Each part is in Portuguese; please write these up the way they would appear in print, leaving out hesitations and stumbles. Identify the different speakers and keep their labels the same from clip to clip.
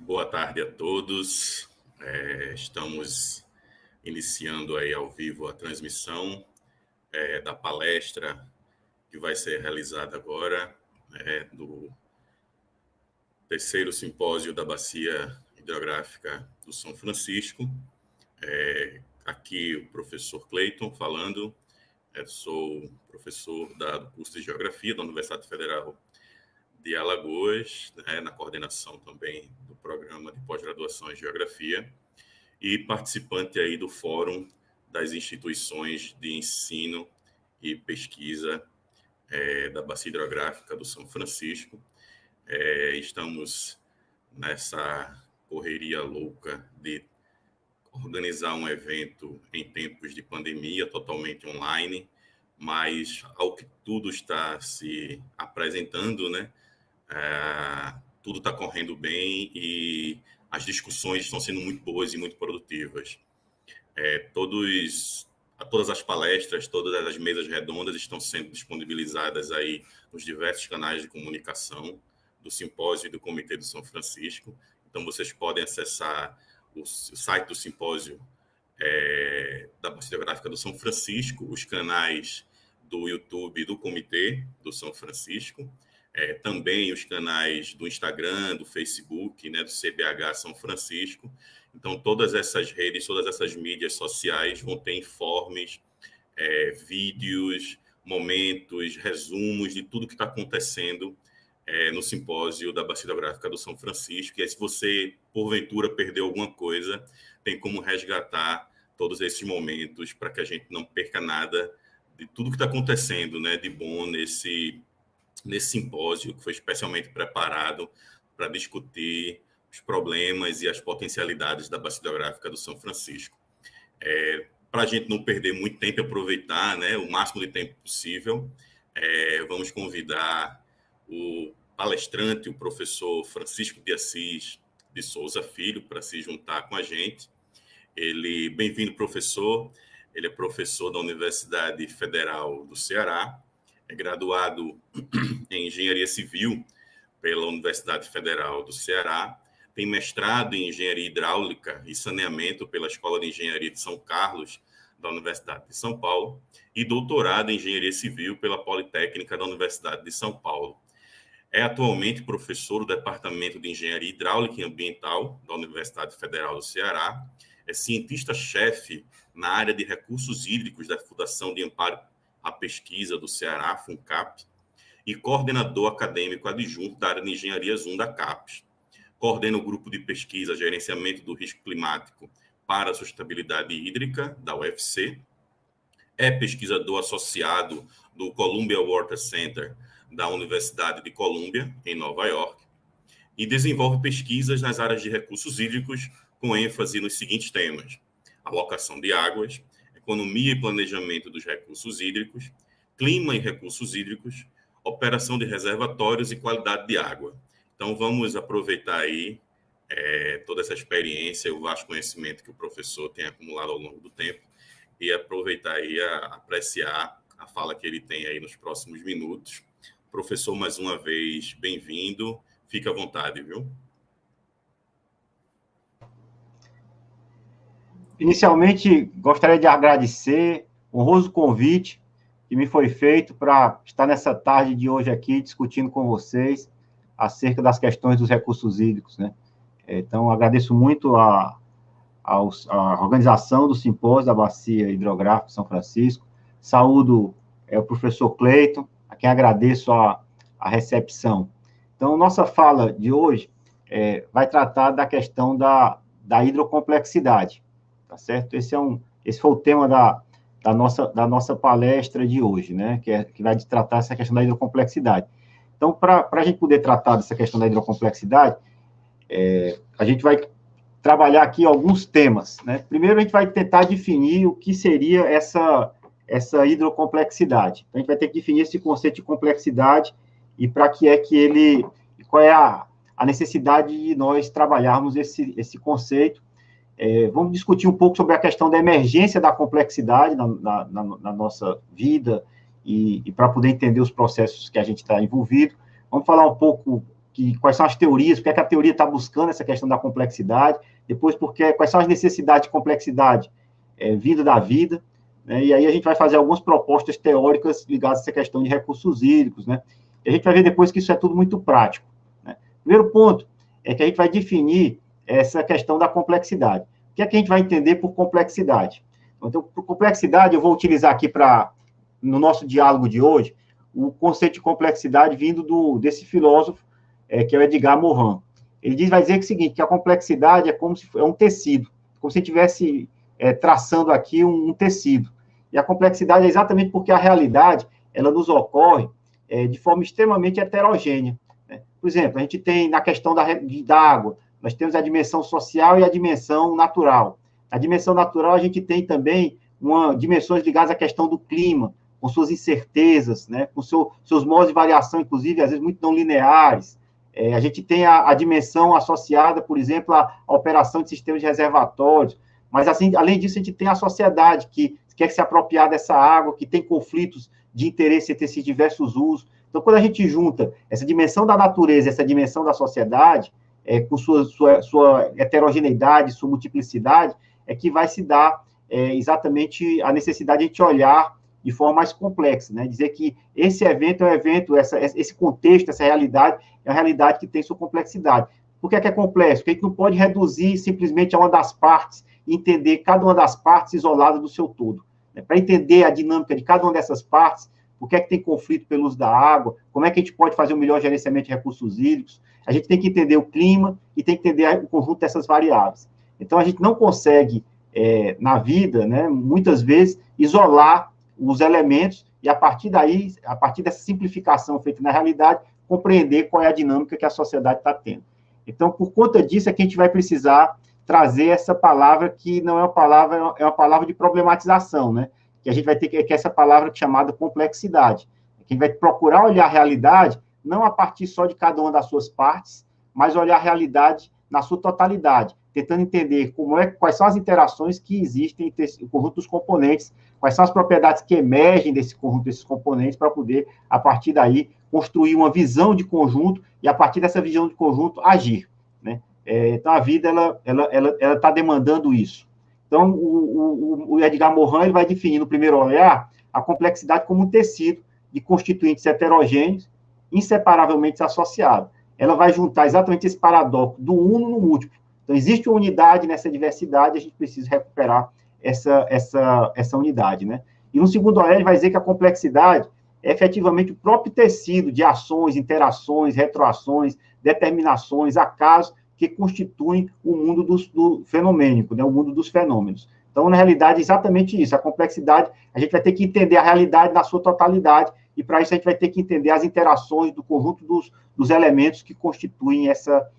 Speaker 1: Boa tarde a todos. Estamos iniciando aí ao vivo a transmissão da palestra que vai ser realizada agora, do terceiro simpósio da Bacia Hidrográfica do São Francisco. Aqui o professor Cleiton falando. Sou professor do curso de Geografia da Universidade Federal de Alagoas, na coordenação também do programa de pós-graduação em Geografia, e participante aí do Fórum das Instituições de Ensino e Pesquisa da Bacia Hidrográfica do São Francisco. Estamos nessa correria louca de organizar um evento em tempos de pandemia, totalmente online, mas ao que tudo está se apresentando, tudo está correndo bem e as discussões estão sendo muito boas e muito produtivas. Todas as palestras, todas as mesas redondas estão sendo disponibilizadas aí nos diversos canais de comunicação do simpósio e do Comitê do São Francisco. Então, vocês podem acessar o site do simpósio da Bacia Hidrográfica do São Francisco, os canais do YouTube do Comitê do São Francisco, também os canais do Instagram, do Facebook, do CBH São Francisco. Então, todas essas redes, todas essas mídias sociais vão ter informes, vídeos, momentos, resumos de tudo que está acontecendo no simpósio da Bacia Hidrográfica do São Francisco. E aí, se você, porventura, perdeu alguma coisa, tem como resgatar todos esses momentos para que a gente não perca nada de tudo que está acontecendo, de bom nesse simpósio, que foi especialmente preparado para discutir os problemas e as potencialidades da Bacia Hidrográfica do São Francisco. Para a gente não perder muito tempo e aproveitar o máximo de tempo possível, vamos convidar o palestrante, o professor Francisco de Assis de Souza Filho, para se juntar com a gente. Bem-vindo, professor. Ele é professor da Universidade Federal do Ceará, é graduado em Engenharia Civil pela Universidade Federal do Ceará, tem mestrado em Engenharia Hidráulica e Saneamento pela Escola de Engenharia de São Carlos, da Universidade de São Paulo, e doutorado em Engenharia Civil pela Politécnica da Universidade de São Paulo. É atualmente professor do Departamento de Engenharia Hidráulica e Ambiental da Universidade Federal do Ceará, é cientista-chefe na área de recursos hídricos da Fundação de Amparo à Pesquisa do Ceará, FUNCAP, e coordenador acadêmico adjunto da área de Engenharia Zoom da CAPES. Coordena o grupo de pesquisa Gerenciamento do Risco Climático para a Sustentabilidade Hídrica, da UFC, é pesquisador associado do Columbia Water Center, da Universidade de Colômbia, em Nova York, e desenvolve pesquisas nas áreas de recursos hídricos, com ênfase nos seguintes temas: alocação de águas, economia e planejamento dos recursos hídricos, clima e recursos hídricos, operação de reservatórios e qualidade de água. Então, vamos aproveitar aí toda essa experiência, o vasto conhecimento que o professor tem acumulado ao longo do tempo e aproveitar aí a apreciar a fala que ele tem aí nos próximos minutos. Professor, mais uma vez, bem-vindo. Fique à vontade, viu?
Speaker 2: Inicialmente, gostaria de agradecer o honroso convite que me foi feito para estar nessa tarde de hoje aqui discutindo com vocês acerca das questões dos recursos hídricos, Então, agradeço muito a organização do simpósio da Bacia Hidrográfica São Francisco. Saúdo o professor Cleiton, a quem agradeço a recepção. Então, nossa fala de hoje vai tratar da questão da hidrocomplexidade, tá certo? Esse foi o tema da nossa palestra de hoje, né? Que vai tratar essa questão da hidrocomplexidade. Então, para a gente poder tratar dessa questão da hidrocomplexidade, a gente vai trabalhar aqui alguns temas, né? Primeiro, a gente vai tentar definir o que seria essa hidrocomplexidade. Então, a gente vai ter que definir esse conceito de complexidade e para que qual é a necessidade de nós trabalharmos esse conceito. Vamos discutir um pouco sobre a questão da emergência da complexidade na nossa vida e para poder entender os processos que a gente está envolvido. Vamos falar um pouco quais são as teorias, porque é que a teoria está buscando essa questão da complexidade, depois quais são as necessidades de complexidade vindo da vida, né? E aí a gente vai fazer algumas propostas teóricas ligadas a essa questão de recursos hídricos, né? E a gente vai ver depois que isso é tudo muito prático, né? Primeiro ponto é que a gente vai definir essa questão da complexidade. O que é que a gente vai entender por complexidade? Então, por complexidade, eu vou utilizar aqui no nosso diálogo de hoje, o conceito de complexidade vindo desse filósofo, que é o Edgar Morin. Ele vai dizer que é o seguinte, que a complexidade é um tecido, como se estivesse traçando aqui um tecido. E a complexidade é exatamente porque a realidade, ela nos ocorre de forma extremamente heterogênea, né? Por exemplo, a gente tem na questão da água, nós temos a dimensão social e a dimensão natural. A dimensão natural, a gente tem também dimensões ligadas à questão do clima, com suas incertezas, né? Com seus modos de variação, inclusive, às vezes, muito não lineares. A gente tem a dimensão associada, por exemplo, à operação de sistemas de reservatórios, mas, assim, além disso, a gente tem a sociedade que quer se apropriar dessa água, que tem conflitos de interesse entre esses diversos usos. Então, quando a gente junta essa dimensão da natureza, essa dimensão da sociedade, com sua heterogeneidade, sua multiplicidade, é que vai se dar exatamente a necessidade de a gente olhar de forma mais complexa, né? Dizer que esse evento é um evento, esse contexto, essa realidade, é uma realidade que tem sua complexidade. Por que é complexo? Porque a gente não pode reduzir simplesmente a uma das partes e entender cada uma das partes isolada do seu todo, né? Para entender a dinâmica de cada uma dessas partes, por que é que tem conflito pelo uso da água, como é que a gente pode fazer um melhor gerenciamento de recursos hídricos, a gente tem que entender o clima e tem que entender o conjunto dessas variáveis. Então, a gente não consegue, na vida, né, muitas vezes, isolar os elementos e, a partir daí, a partir dessa simplificação feita na realidade, compreender qual é a dinâmica que a sociedade está tendo. Então, por conta disso, é que a gente vai precisar trazer essa palavra que não é uma palavra, é uma palavra de problematização, né? Que a gente vai ter que é essa palavra chamada complexidade. Que a gente vai procurar olhar a realidade não a partir só de cada uma das suas partes, mas olhar a realidade na sua totalidade, tentando entender quais são as interações que existem entre o conjunto dos componentes, quais são as propriedades que emergem desse conjunto desses componentes, para poder, a partir daí, construir uma visão de conjunto e, a partir dessa visão de conjunto, agir, né? Então, a vida, ela está demandando isso. Então, o Edgar Morin ele vai definir, no primeiro olhar, a complexidade como um tecido de constituintes heterogêneos, inseparavelmente associados. Ela vai juntar exatamente esse paradoxo do uno no múltiplo. Então, existe uma unidade nessa diversidade, a gente precisa recuperar essa unidade, né? E no segundo olhar, ele vai dizer que a complexidade é efetivamente o próprio tecido de ações, interações, retroações, determinações, acasos, que constituem o mundo do fenomênico, né? O mundo dos fenômenos. Então, na realidade, é exatamente isso. A complexidade, a gente vai ter que entender a realidade na sua totalidade, e para isso a gente vai ter que entender as interações do conjunto dos elementos que constituem essa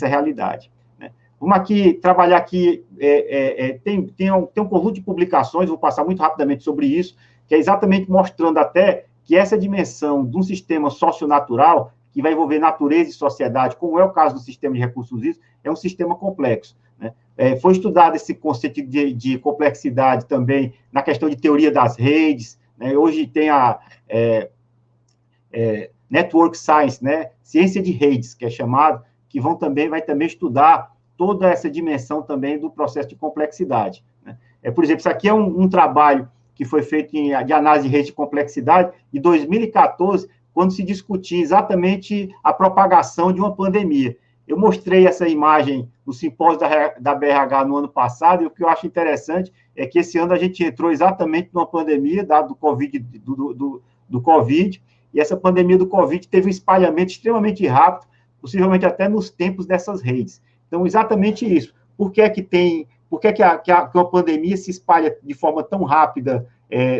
Speaker 2: realidade, né? Vamos aqui trabalhar aqui, tem um conjunto de publicações, vou passar muito rapidamente sobre isso, que é exatamente mostrando até que essa dimensão de um sistema socionatural, que vai envolver natureza e sociedade, como é o caso do sistema de recursos hídricos, é um sistema complexo, né? Foi estudado esse conceito de complexidade também na questão de teoria das redes, né? Hoje tem a Network Science, né? Ciência de redes, que é chamado, que vai também estudar toda essa dimensão também do processo de complexidade, né? Por exemplo, isso aqui é um trabalho que foi feito de análise de rede de complexidade, de 2014, quando se discutia exatamente a propagação de uma pandemia. Eu mostrei essa imagem no simpósio da BRH no ano passado, e o que eu acho interessante é que esse ano a gente entrou exatamente numa pandemia do Covid, e essa pandemia do Covid teve um espalhamento extremamente rápido, possivelmente até nos tempos dessas redes. Então, exatamente isso. Por que uma pandemia se espalha de forma tão rápida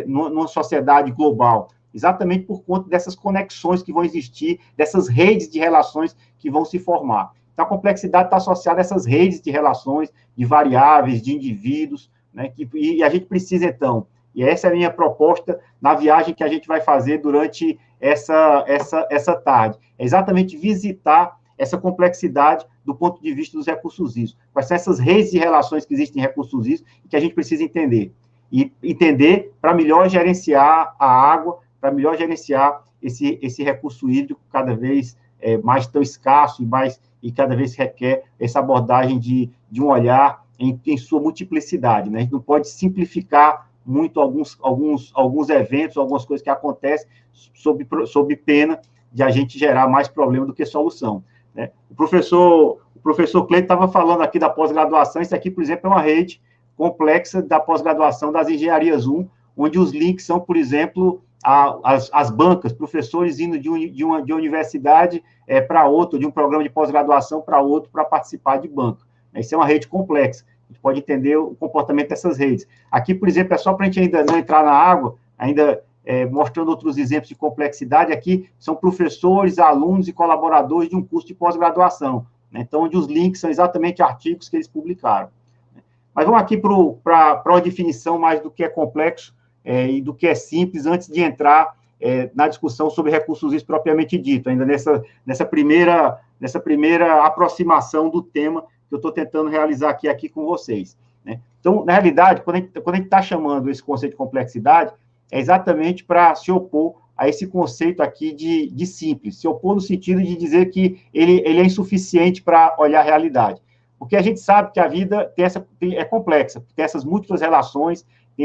Speaker 2: numa sociedade global? Exatamente por conta dessas conexões que vão existir, dessas redes de relações que vão se formar. Então, a complexidade está associada a essas redes de relações, de variáveis, de indivíduos, né, e a gente precisa, então, e essa é a minha proposta na viagem que a gente vai fazer durante essa tarde, é exatamente visitar essa complexidade do ponto de vista dos recursos hídricos. Quais são essas redes de relações que existem em recursos hídricos e que a gente precisa entender. E entender para melhor gerenciar a água, para melhor gerenciar esse recurso hídrico cada vez mais tão escasso e cada vez requer essa abordagem de um olhar em sua multiplicidade, né? A gente não pode simplificar muito alguns eventos, algumas coisas que acontecem sob pena de a gente gerar mais problema do que solução, né? O professor Cleiton estava falando aqui da pós-graduação. Isso aqui, por exemplo, é uma rede complexa da pós-graduação das engenharias 1, onde os links são, por exemplo, as bancas, professores indo de uma universidade para outra, de um programa de pós-graduação para outro, para participar de banca. Isso é uma rede complexa. A gente pode entender o comportamento dessas redes. Aqui, por exemplo, é só para a gente ainda não entrar na água, ainda mostrando outros exemplos de complexidade. Aqui são professores, alunos e colaboradores de um curso de pós-graduação, né? Então, onde os links são exatamente artigos que eles publicaram. Mas vamos aqui para uma definição mais do que é complexo e do que é simples, antes de entrar na discussão sobre recursos hídricos propriamente dito, ainda nessa primeira aproximação do tema que eu estou tentando realizar aqui com vocês, né? Então, na realidade, quando a gente está chamando esse conceito de complexidade, é exatamente para se opor a esse conceito aqui de simples, se opor no sentido de dizer que ele é insuficiente para olhar a realidade. Porque a gente sabe que a vida é complexa, tem essas múltiplas relações, a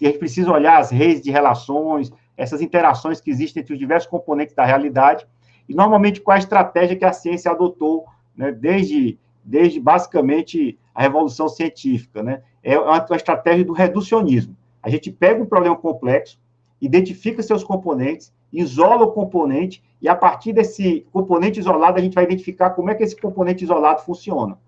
Speaker 2: gente precisa olhar as redes de relações, essas interações que existem entre os diversos componentes da realidade, e normalmente qual a estratégia que a ciência adotou, né, desde basicamente a revolução científica, né? É uma estratégia do reducionismo. A gente pega um problema complexo, identifica seus componentes, isola o componente, e a partir desse componente isolado, a gente vai identificar como é que esse componente isolado funciona.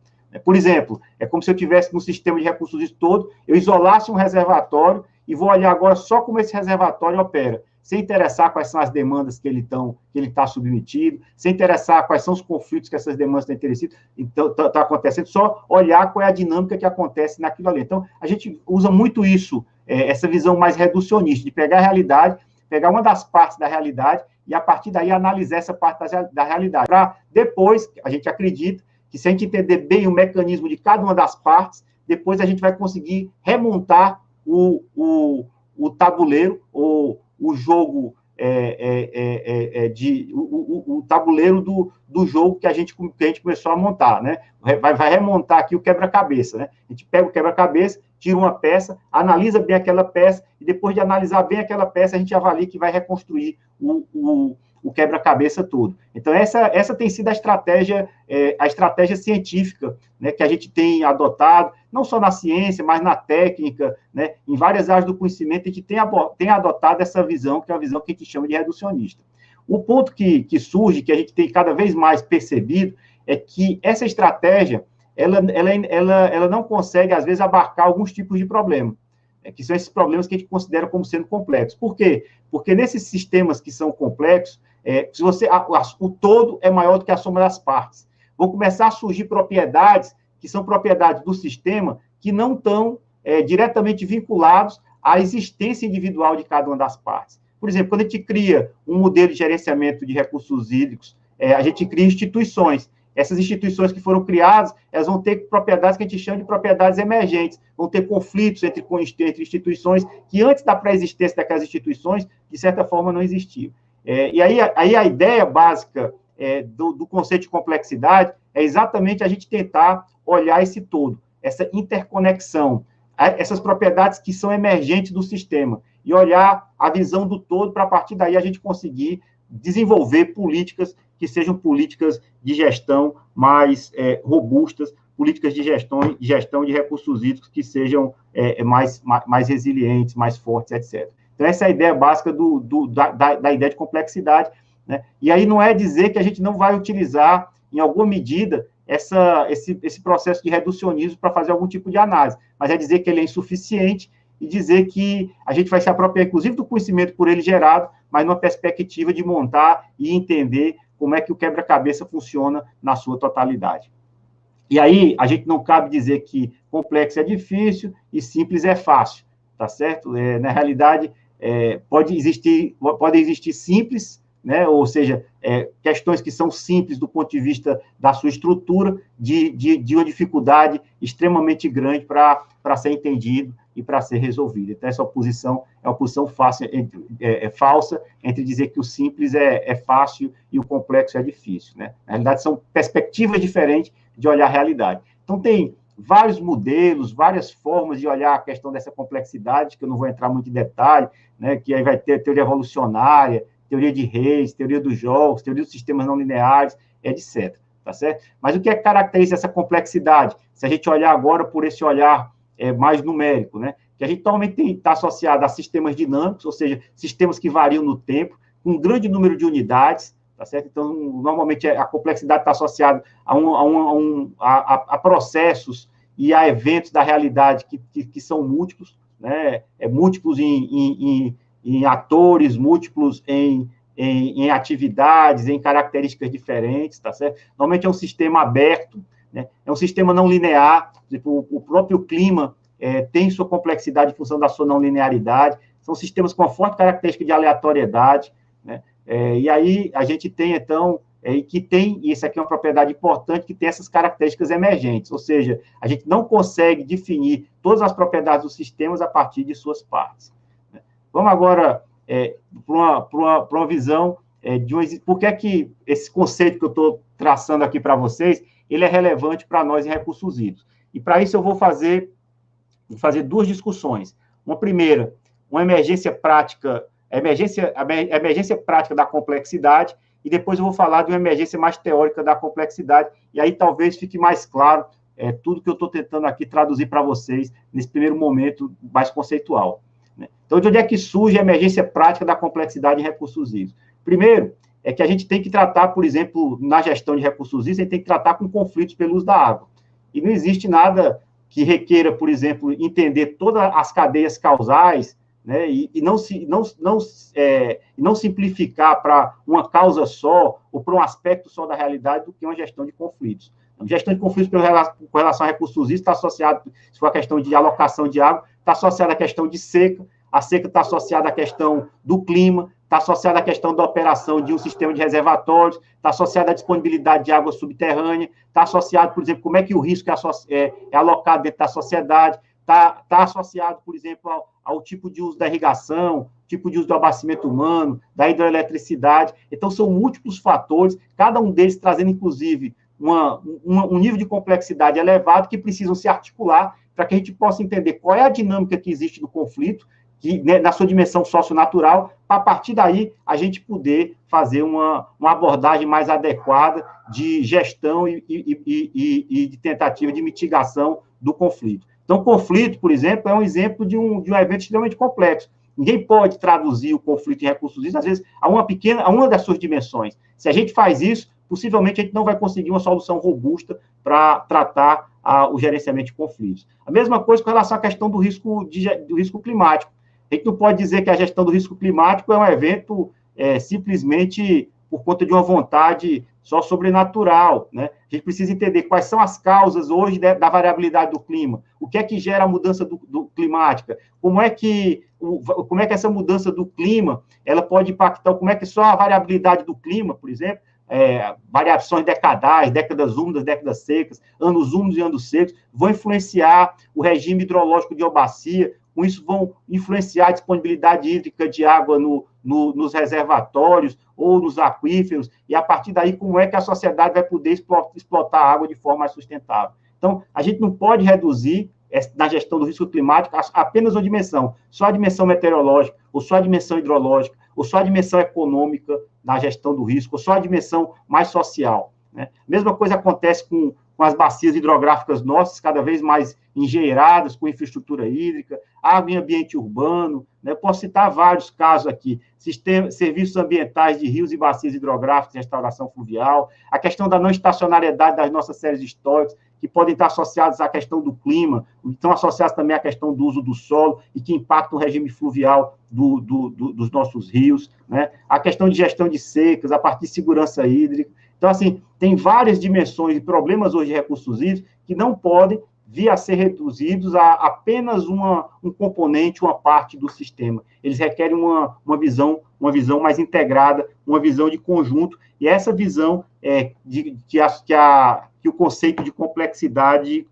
Speaker 2: Por exemplo, é como se eu tivesse no sistema de recursos hídricos todo, eu isolasse um reservatório e vou olhar agora só como esse reservatório opera, sem interessar quais são as demandas que ele está submetido, sem interessar quais são os conflitos que essas demandas estão interessando, então está acontecendo, só olhar qual é a dinâmica que acontece naquilo ali. Então, a gente usa muito isso, essa visão mais reducionista, de pegar a realidade, pegar uma das partes da realidade e, a partir daí, analisar essa parte da realidade. Para depois, a gente acredita que, se a gente entender bem o mecanismo de cada uma das partes, depois a gente vai conseguir remontar o tabuleiro, ou o jogo, o tabuleiro do jogo que a gente começou a montar, né? Vai remontar aqui o quebra-cabeça, né? A gente pega o quebra-cabeça, tira uma peça, analisa bem aquela peça, e depois de analisar bem aquela peça, a gente avalia que vai reconstruir o quebra-cabeça todo. Então, essa tem sido a estratégia científica, né, que a gente tem adotado, não só na ciência, mas na técnica, né, em várias áreas do conhecimento, a gente tem adotado essa visão, que é a visão que a gente chama de reducionista. O ponto que surge, que a gente tem cada vez mais percebido, é que essa estratégia, ela não consegue, às vezes, abarcar alguns tipos de problema, que são esses problemas que a gente considera como sendo complexos. Por quê? Porque nesses sistemas que são complexos, o todo é maior do que a soma das partes. Vão começar a surgir propriedades que são propriedades do sistema que não estão diretamente vinculados à existência individual de cada uma das partes. Por exemplo, quando a gente cria um modelo de gerenciamento de recursos hídricos, a gente cria instituições. Essas instituições que foram criadas, elas vão ter propriedades que a gente chama de propriedades emergentes, vão ter conflitos entre instituições que, antes da pré-existência daquelas instituições, de certa forma, não existiam. E aí a ideia básica do conceito de complexidade é exatamente a gente tentar olhar esse todo, essa interconexão, essas propriedades que são emergentes do sistema, e olhar a visão do todo para, a partir daí, a gente conseguir desenvolver políticas que sejam políticas de gestão mais robustas, políticas de gestão de recursos hídricos que sejam mais resilientes, mais fortes, etc. Então, essa é a ideia básica da ideia de complexidade, né? E aí não é dizer que a gente não vai utilizar em alguma medida, esse processo de reducionismo para fazer algum tipo de análise, mas é dizer que ele é insuficiente e dizer que a gente vai se apropriar, inclusive, do conhecimento por ele gerado, mas numa perspectiva de montar e entender como é que o quebra-cabeça funciona na sua totalidade. E aí, a gente não cabe dizer que complexo é difícil e simples é fácil, tá certo? Na realidade, podem existir simples, né? Ou seja, questões que são simples do ponto de vista da sua estrutura, de uma dificuldade extremamente grande para ser entendido e para ser resolvido. Então, essa oposição é uma posição falsa entre dizer que o simples é fácil e o complexo é difícil, né? Na realidade, são perspectivas diferentes de olhar a realidade. Então, tem vários modelos, várias formas de olhar a questão dessa complexidade, que eu não vou entrar muito em detalhe, né? Que aí vai ter a teoria evolucionária, teoria de reis, teoria dos jogos, teoria dos sistemas não lineares, etc. Tá certo? Mas o que é que caracteriza essa complexidade? Se a gente olhar agora por esse olhar mais numérico, né? Que a gente normalmente está associado a sistemas dinâmicos, ou seja, sistemas que variam no tempo, com um grande número de unidades, tá certo? Então, normalmente a complexidade está associada a processos e a eventos da realidade que são múltiplos, né? Múltiplos em atores, múltiplos em atividades, em características diferentes, tá certo? Normalmente é um sistema aberto, né? É um sistema não linear, tipo, o próprio clima tem sua complexidade em função da sua não linearidade, são sistemas com uma forte característica de aleatoriedade, né? E aí a gente tem, então, e isso aqui é uma propriedade importante, que tem essas características emergentes, ou seja, a gente não consegue definir todas as propriedades dos sistemas a partir de suas partes. Né? Vamos agora para uma visão por que é que esse conceito que eu estou traçando aqui para vocês, ele é relevante para nós em recursos hídricos. E para isso eu vou fazer duas discussões. Uma primeira, uma emergência prática, a emergência prática da complexidade, e depois eu vou falar de uma emergência mais teórica da complexidade, e aí talvez fique mais claro tudo que eu estou tentando aqui traduzir para vocês nesse primeiro momento mais conceitual. Né? Então, de onde é que surge a emergência prática da complexidade em recursos hídricos? Primeiro, é que a gente tem que tratar, por exemplo, na gestão de recursos hídricos, a gente tem que tratar com conflitos pelo uso da água. E não existe nada que requeira, por exemplo, entender todas as cadeias causais, né, e não simplificar para uma causa só ou para um aspecto só da realidade do que uma gestão de conflitos. A gestão de conflitos com relação a recursos hídricos está associada, se for a questão de alocação de água, está associada à questão de seca, a seca está associada à questão do clima, está associada à questão da operação de um sistema de reservatórios, está associada à disponibilidade de água subterrânea, está associado, por exemplo, como é que o risco é alocado dentro da sociedade, está associado, por exemplo, ao tipo de uso da irrigação, tipo de uso do abastecimento humano, da hidroeletricidade. Então, são múltiplos fatores, cada um deles trazendo, inclusive, um nível de complexidade elevado que precisam se articular para que a gente possa entender qual é a dinâmica que existe do conflito, na sua dimensão socionatural, para, a partir daí, a gente poder fazer uma abordagem mais adequada de gestão e de tentativa de mitigação do conflito. Então, conflito, por exemplo, é um exemplo de um evento extremamente complexo. Ninguém pode traduzir o conflito em recursos hídricos, às vezes, a uma das suas dimensões. Se a gente faz isso, possivelmente a gente não vai conseguir uma solução robusta para tratar o gerenciamento de conflitos. A mesma coisa com relação à questão do risco climático. A gente não pode dizer que a gestão do risco climático é um evento simplesmente por conta de uma vontade só sobrenatural, né? A gente precisa entender quais são as causas hoje da variabilidade do clima, o que é que gera a mudança do climática, como é que essa mudança do clima ela pode impactar, como é que só a variabilidade do clima, por exemplo, variações decadais, décadas úmidas, décadas secas, anos úmidos e anos secos, vão influenciar o regime hidrológico de bacia, com isso vão influenciar a disponibilidade hídrica de água nos reservatórios ou nos aquíferos, e a partir daí como é que a sociedade vai poder explotar a água de forma mais sustentável. Então, a gente não pode reduzir na gestão do risco climático apenas uma dimensão, só a dimensão meteorológica, ou só a dimensão hidrológica, ou só a dimensão econômica na gestão do risco, ou só a dimensão mais social. Né? A mesma coisa acontece com com as bacias hidrográficas nossas cada vez mais engenheiradas, com infraestrutura hídrica, água em ambiente urbano, né? Eu posso citar vários casos aqui, serviços ambientais de rios e bacias hidrográficas, restauração fluvial, a questão da não estacionariedade das nossas séries históricas, que podem estar associados à questão do clima, estão associados também à questão do uso do solo e que impactam o regime fluvial dos nossos rios, né? A questão de gestão de secas, a partir de segurança hídrica. Então, assim, tem várias dimensões e problemas hoje de recursos hídricos que não podem vir a ser reduzidos a apenas um componente, uma parte do sistema. Eles requerem uma visão mais integrada, uma visão de conjunto, e essa visão que o conceito de complexidade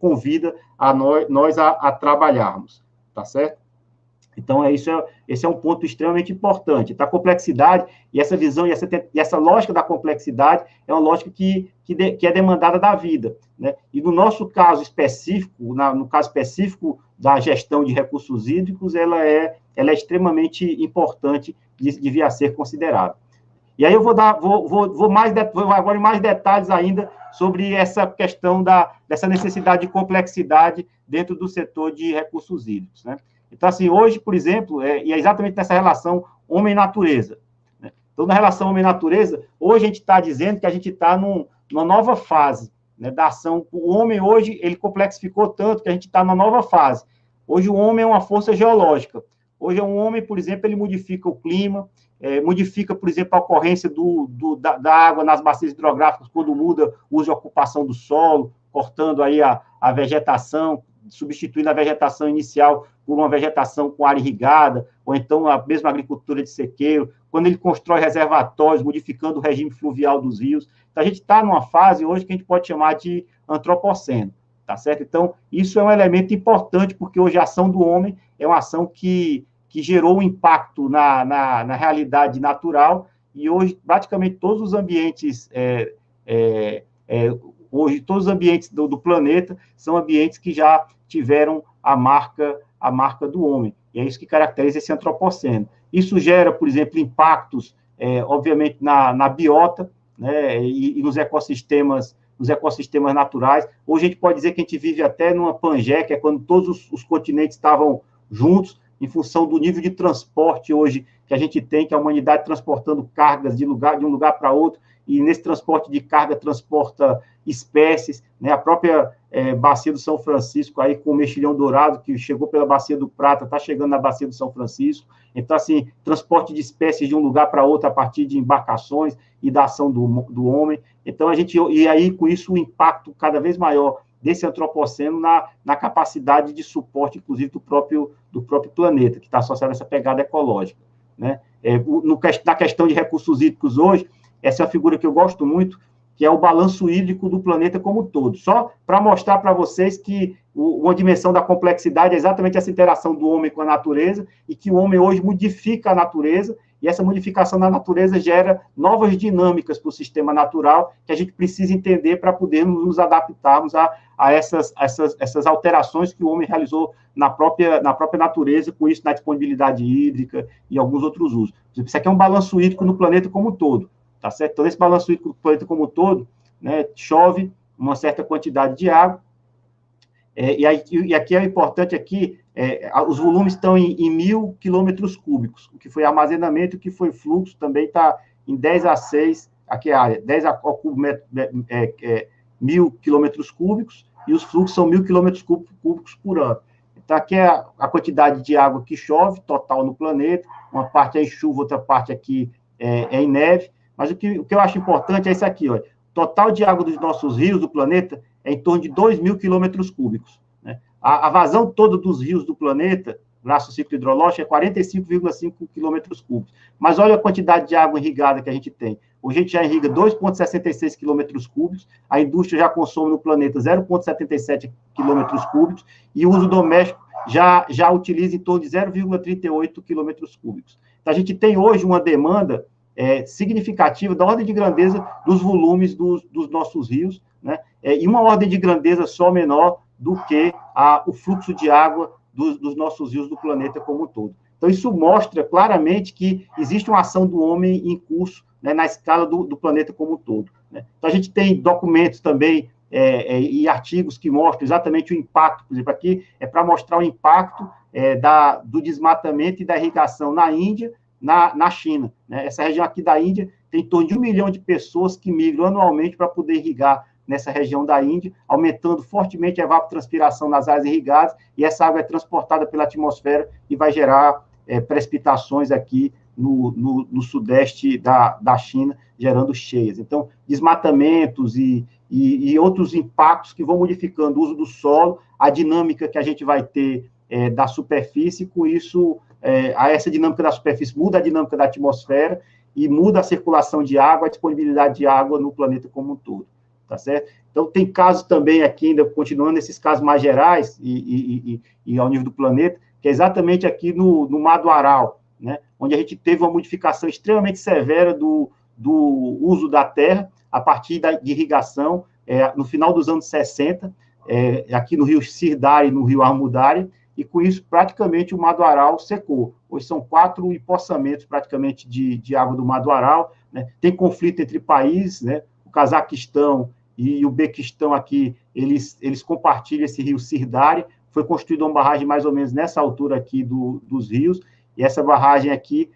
Speaker 2: convida a nós a trabalharmos, tá certo? Então, esse é um ponto extremamente importante. Tá? A complexidade, e essa visão, e essa lógica da complexidade é uma lógica que é demandada da vida, né? E no nosso caso específico, no caso específico da gestão de recursos hídricos, ela é extremamente importante de vir a ser considerada. E aí eu vou agora em mais detalhes ainda sobre essa questão dessa necessidade de complexidade dentro do setor de recursos hídricos, né? Então, assim, hoje, por exemplo, e é exatamente nessa relação homem-natureza, né? Então, na relação homem-natureza, hoje a gente está dizendo que a gente está numa nova fase, né, da ação. O homem hoje, ele complexificou tanto que a gente está numa nova fase. Hoje o homem é uma força geológica. Hoje um homem, por exemplo, ele modifica o clima, modifica, por exemplo, a ocorrência da água nas bacias hidrográficas quando muda o uso e ocupação do solo, cortando aí a vegetação, substituindo a vegetação inicial por uma vegetação com área irrigada, ou então a mesma agricultura de sequeiro, quando ele constrói reservatórios, modificando o regime fluvial dos rios. Então, a gente está numa fase hoje que a gente pode chamar de antropoceno, tá certo? Então, isso é um elemento importante, porque hoje a ação do homem é uma ação que gerou um impacto na realidade natural, e hoje praticamente todos os ambientes hoje todos os ambientes do planeta são ambientes que já tiveram a marca do homem, e é isso que caracteriza esse antropoceno. Isso gera, por exemplo, impactos, obviamente, na biota, né, e nos ecossistemas naturais. Hoje a gente pode dizer que a gente vive até numa Pangeia, que é quando todos os continentes estavam juntos, em função do nível de transporte hoje que a gente tem, que a humanidade transportando cargas de um lugar para outro, e nesse transporte de carga transporta espécies, né? A própria Bacia do São Francisco, aí com o mexilhão dourado, que chegou pela Bacia do Prata, está chegando na Bacia do São Francisco. Então, assim, transporte de espécies de um lugar para outro a partir de embarcações e da ação do homem. Então, e aí, com isso, o impacto cada vez maior desse antropoceno na capacidade de suporte, inclusive, do próprio planeta, que está associado a essa pegada ecológica, né? Na questão de recursos hídricos hoje, essa é uma figura que eu gosto muito, que é o balanço hídrico do planeta como um todo. Só para mostrar para vocês que uma dimensão da complexidade é exatamente essa interação do homem com a natureza, e que o homem hoje modifica a natureza, e essa modificação da natureza gera novas dinâmicas para o sistema natural, que a gente precisa entender para podermos nos adaptarmos a essas alterações que o homem realizou na própria natureza, com isso na disponibilidade hídrica e alguns outros usos. Isso aqui é um balanço hídrico no planeta como um todo. Tá certo? Então, esse balanço hídrico do planeta como um todo, né, chove uma certa quantidade de água, e aqui é importante, os volumes estão em 1.000 quilômetros cúbicos, o que foi armazenamento, o que foi fluxo, também está em 10 a 6, aqui é a área, 10 ao cubo, 1.000 quilômetros cúbicos, e os fluxos são 1.000 quilômetros cúbicos por ano. Então, aqui é a quantidade de água que chove, total no planeta, uma parte é em chuva, outra parte aqui é em neve. Mas o que eu acho importante é isso aqui, ó. O total de água dos nossos rios do planeta é em torno de 2.000 quilômetros cúbicos, né? A vazão toda dos rios do planeta, nosso ciclo hidrológico, é 45,5 quilômetros cúbicos. Mas olha a quantidade de água irrigada que a gente tem. Hoje a gente já irriga 2,66 quilômetros cúbicos, a indústria já consome no planeta 0,77 quilômetros cúbicos, e o uso doméstico já utiliza em torno de 0,38 quilômetros cúbicos. Então, a gente tem hoje uma demanda significativa, da ordem de grandeza dos volumes dos nossos rios, né? E uma ordem de grandeza só menor do que o fluxo de água dos nossos rios do planeta como um todo. Então, isso mostra claramente que existe uma ação do homem em curso, né, na escala do planeta como um todo, né? Então, a gente tem documentos também e artigos que mostram exatamente o impacto, por exemplo, aqui é para mostrar o impacto do desmatamento e da irrigação na Índia, na China. Né? Essa região aqui da Índia tem em torno de 1 milhão de pessoas que migram anualmente para poder irrigar nessa região da Índia, aumentando fortemente a evapotranspiração nas áreas irrigadas, e essa água é transportada pela atmosfera e vai gerar precipitações aqui no sudeste da China, gerando cheias. Então, desmatamentos e outros impactos que vão modificando o uso do solo, a dinâmica que a gente vai ter da superfície, com isso, essa dinâmica da superfície muda a dinâmica da atmosfera e muda a circulação de água, a disponibilidade de água no planeta como um todo, tá certo? Então, tem casos também aqui, ainda continuando esses casos mais gerais e ao nível do planeta, que é exatamente aqui no Mar do Aral, né, onde a gente teve uma modificação extremamente severa do uso da terra a partir de irrigação, no final dos anos 60, aqui no rio Sirdari, no rio Armudari, e com isso praticamente o Mar do Aral secou. Hoje são 4 empoçamentos praticamente de água do Mar do Aral, né? Tem conflito entre países, né? O Cazaquistão e o Uzbequistão aqui, eles compartilham esse rio Sirdari. Foi construída uma barragem mais ou menos nessa altura aqui dos rios, e essa barragem aqui,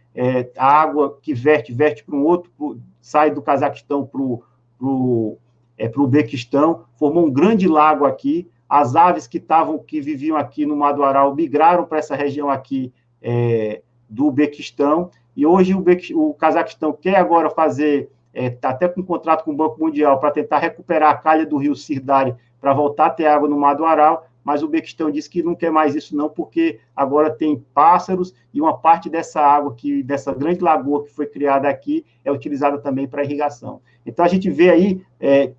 Speaker 2: a água que verte para um outro, sai do Cazaquistão para o Uzbequistão, formou um grande lago aqui. As aves que viviam aqui no Mar do Aral migraram para essa região aqui do Uzbequistão, e hoje o Cazaquistão quer agora fazer, está até com um contrato com o Banco Mundial para tentar recuperar a calha do rio Sirdari para voltar a ter água no Mar do Aral, mas o Uzbequistão disse que não quer mais isso não, porque agora tem pássaros e uma parte dessa água, dessa grande lagoa que foi criada aqui, é utilizada também para irrigação. Então, a gente vê aí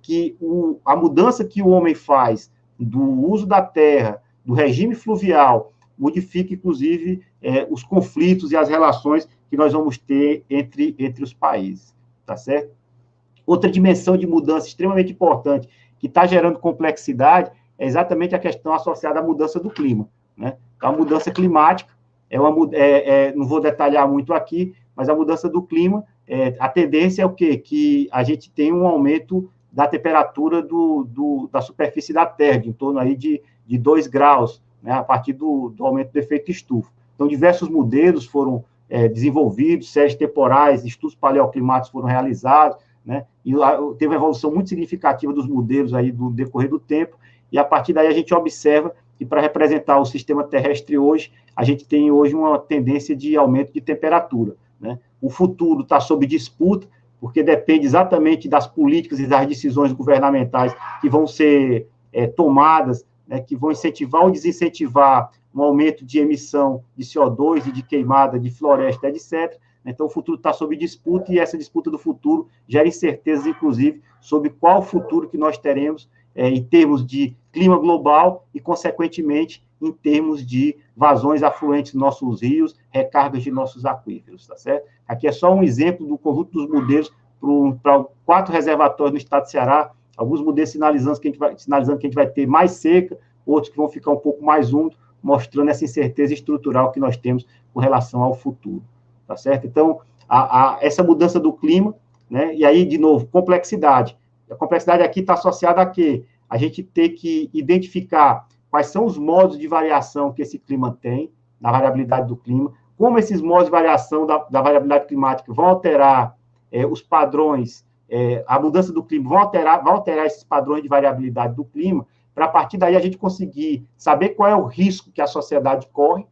Speaker 2: que a mudança que o homem faz do uso da terra, do regime fluvial, modifica, inclusive, os conflitos e as relações que nós vamos ter entre os países, tá certo? Outra dimensão de mudança extremamente importante, que está gerando complexidade, é exatamente a questão associada à mudança do clima, né? Então, a mudança climática, não vou detalhar muito aqui, mas a mudança do clima, a tendência é o quê? Que a gente tem um aumento da temperatura da superfície da Terra, de em torno aí de 2 graus, né, a partir do aumento do efeito estufa. Então, diversos modelos foram desenvolvidos, séries temporais, estudos paleoclimáticos foram realizados, né, e teve uma evolução muito significativa dos modelos aí do decorrer do tempo, e a partir daí a gente observa que, para representar o sistema terrestre hoje, a gente tem hoje uma tendência de aumento de temperatura, né? O futuro está sob disputa, porque depende exatamente das políticas e das decisões governamentais que vão ser tomadas, né, que vão incentivar ou desincentivar um aumento de emissão de CO2 e de queimada de floresta, etc. Então, o futuro está sob disputa, e essa disputa do futuro gera incertezas, inclusive, sobre qual o futuro que nós teremos em termos de clima global e, consequentemente, em termos de vazões afluentes dos nossos rios, recargas de nossos aquíferos, tá certo? Aqui é só um exemplo do conjunto dos modelos para 4 reservatórios no estado de Ceará, alguns modelos sinalizando que a gente vai ter mais seca, outros que vão ficar um pouco mais úmidos, mostrando essa incerteza estrutural que nós temos com relação ao futuro, tá certo? Então, essa mudança do clima, né, e aí, de novo, complexidade. A complexidade aqui está associada a quê? A gente ter que identificar quais são os modos de variação que esse clima tem, na variabilidade do clima, como esses modos de variação da variabilidade climática vão alterar os padrões, a mudança do clima vai alterar esses padrões de variabilidade do clima, para a partir daí a gente conseguir saber qual é o risco que a sociedade corre,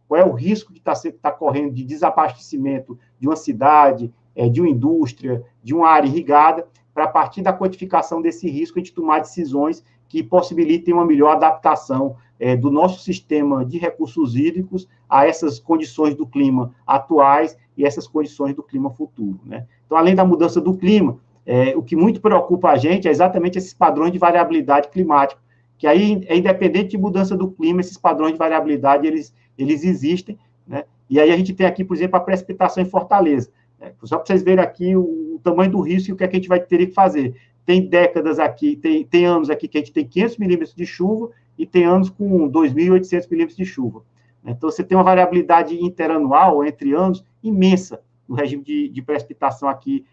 Speaker 2: qual é o risco que está correndo de desabastecimento de uma cidade, de uma indústria, de uma área irrigada, para a partir da quantificação desse risco a gente tomar decisões que possibilitem uma melhor adaptação do nosso sistema de recursos hídricos a essas condições do clima atuais e essas condições do clima futuro, né? Então, além da mudança do clima, o que muito preocupa a gente é exatamente esses padrões de variabilidade climática, que aí é independente de mudança do clima, esses padrões de variabilidade, eles existem, né? E aí a gente tem aqui, por exemplo, a precipitação em Fortaleza, né? Só para vocês verem aqui o tamanho do risco e o que é que a gente vai ter que fazer. Tem décadas aqui, tem anos aqui que a gente tem 500 milímetros de chuva e tem anos com 2.800 milímetros de chuva. Então, você tem uma variabilidade interanual, entre anos, imensa no regime de precipitação aqui,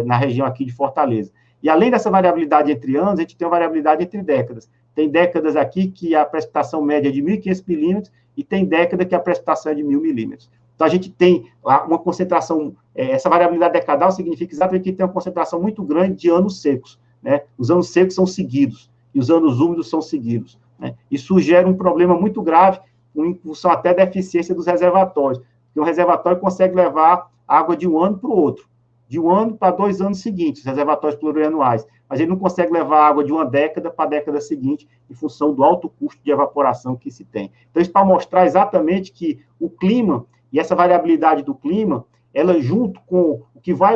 Speaker 2: na região aqui de Fortaleza. E além dessa variabilidade entre anos, a gente tem uma variabilidade entre décadas. Tem décadas aqui que a precipitação média é de 1.500 milímetros e tem década que a precipitação é de 1.000 milímetros. Então, a gente tem uma concentração, essa variabilidade decadal significa exatamente que tem uma concentração muito grande de anos secos, né? Os anos secos são seguidos, e os anos úmidos são seguidos, né? Isso gera um problema muito grave, em função até da eficiência dos reservatórios, porque um reservatório consegue levar água de um ano para o outro, de um ano para 2 anos seguintes, os reservatórios plurianuais, mas ele não consegue levar água de uma década para a década seguinte, em função do alto custo de evaporação que se tem. Então, isso para mostrar exatamente que o clima, e essa variabilidade do clima, ela junto com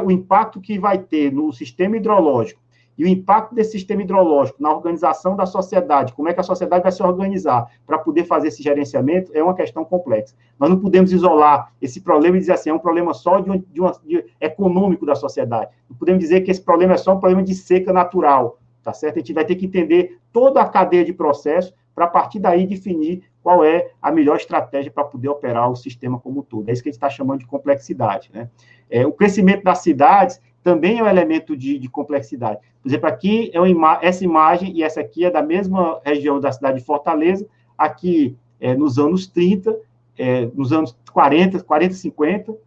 Speaker 2: o impacto que vai ter no sistema hidrológico, e o impacto desse sistema hidrológico na organização da sociedade, como é que a sociedade vai se organizar para poder fazer esse gerenciamento, é uma questão complexa. Nós não podemos isolar esse problema e dizer assim, é um problema só econômico da sociedade. Não podemos dizer que esse problema é só um problema de seca natural, tá certo? A gente vai ter que entender toda a cadeia de processo para, a partir daí, definir qual é a melhor estratégia para poder operar o sistema como um todo. É isso que a gente está chamando de complexidade, né? O crescimento das cidades também é um elemento de complexidade. Por exemplo, aqui essa imagem, e essa aqui é da mesma região da cidade de Fortaleza, aqui nos anos 30, nos anos 40, 50,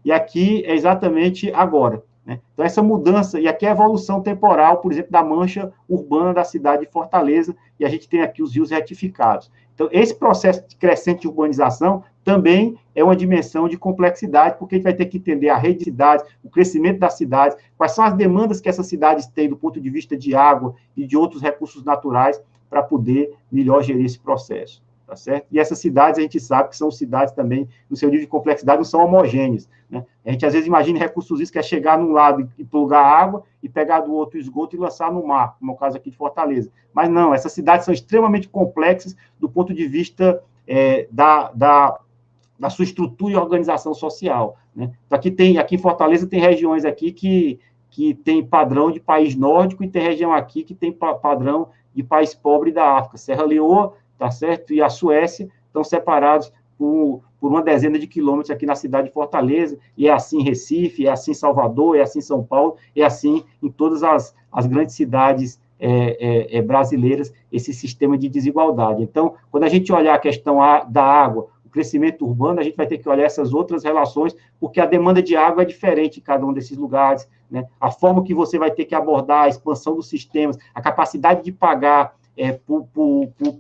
Speaker 2: e aqui é exatamente agora, né? Então, essa mudança, e aqui é a evolução temporal, por exemplo, da mancha urbana da cidade de Fortaleza, e a gente tem aqui os rios retificados. Então, esse processo crescente de urbanização também é uma dimensão de complexidade, porque a gente vai ter que entender a rede de cidades, o crescimento das cidades, quais são as demandas que essas cidades têm do ponto de vista de água e de outros recursos naturais para poder melhor gerir esse processo, tá certo? E essas cidades, a gente sabe que são cidades também, no seu nível de complexidade, não são homogêneas, né? A gente, às vezes, imagina recursos hídricos que é chegar num lado e plugar água e pegar do outro esgoto e lançar no mar, como é o caso aqui de Fortaleza. Mas não, essas cidades são extremamente complexas do ponto de vista da sua estrutura e organização social, né? Então, aqui em Fortaleza tem regiões aqui que tem padrão de país nórdico e tem região aqui que tem padrão de país pobre da África. Serra Leoa, tá certo? E a Suécia estão separados por uma dezena de quilômetros aqui na cidade de Fortaleza, e é assim em Recife, é assim em Salvador, é assim em São Paulo, é assim em todas as grandes cidades brasileiras, esse sistema de desigualdade. Então, quando a gente olhar a questão da água, o crescimento urbano, a gente vai ter que olhar essas outras relações, porque a demanda de água é diferente em cada um desses lugares, né? A forma que você vai ter que abordar a expansão dos sistemas, a capacidade de pagar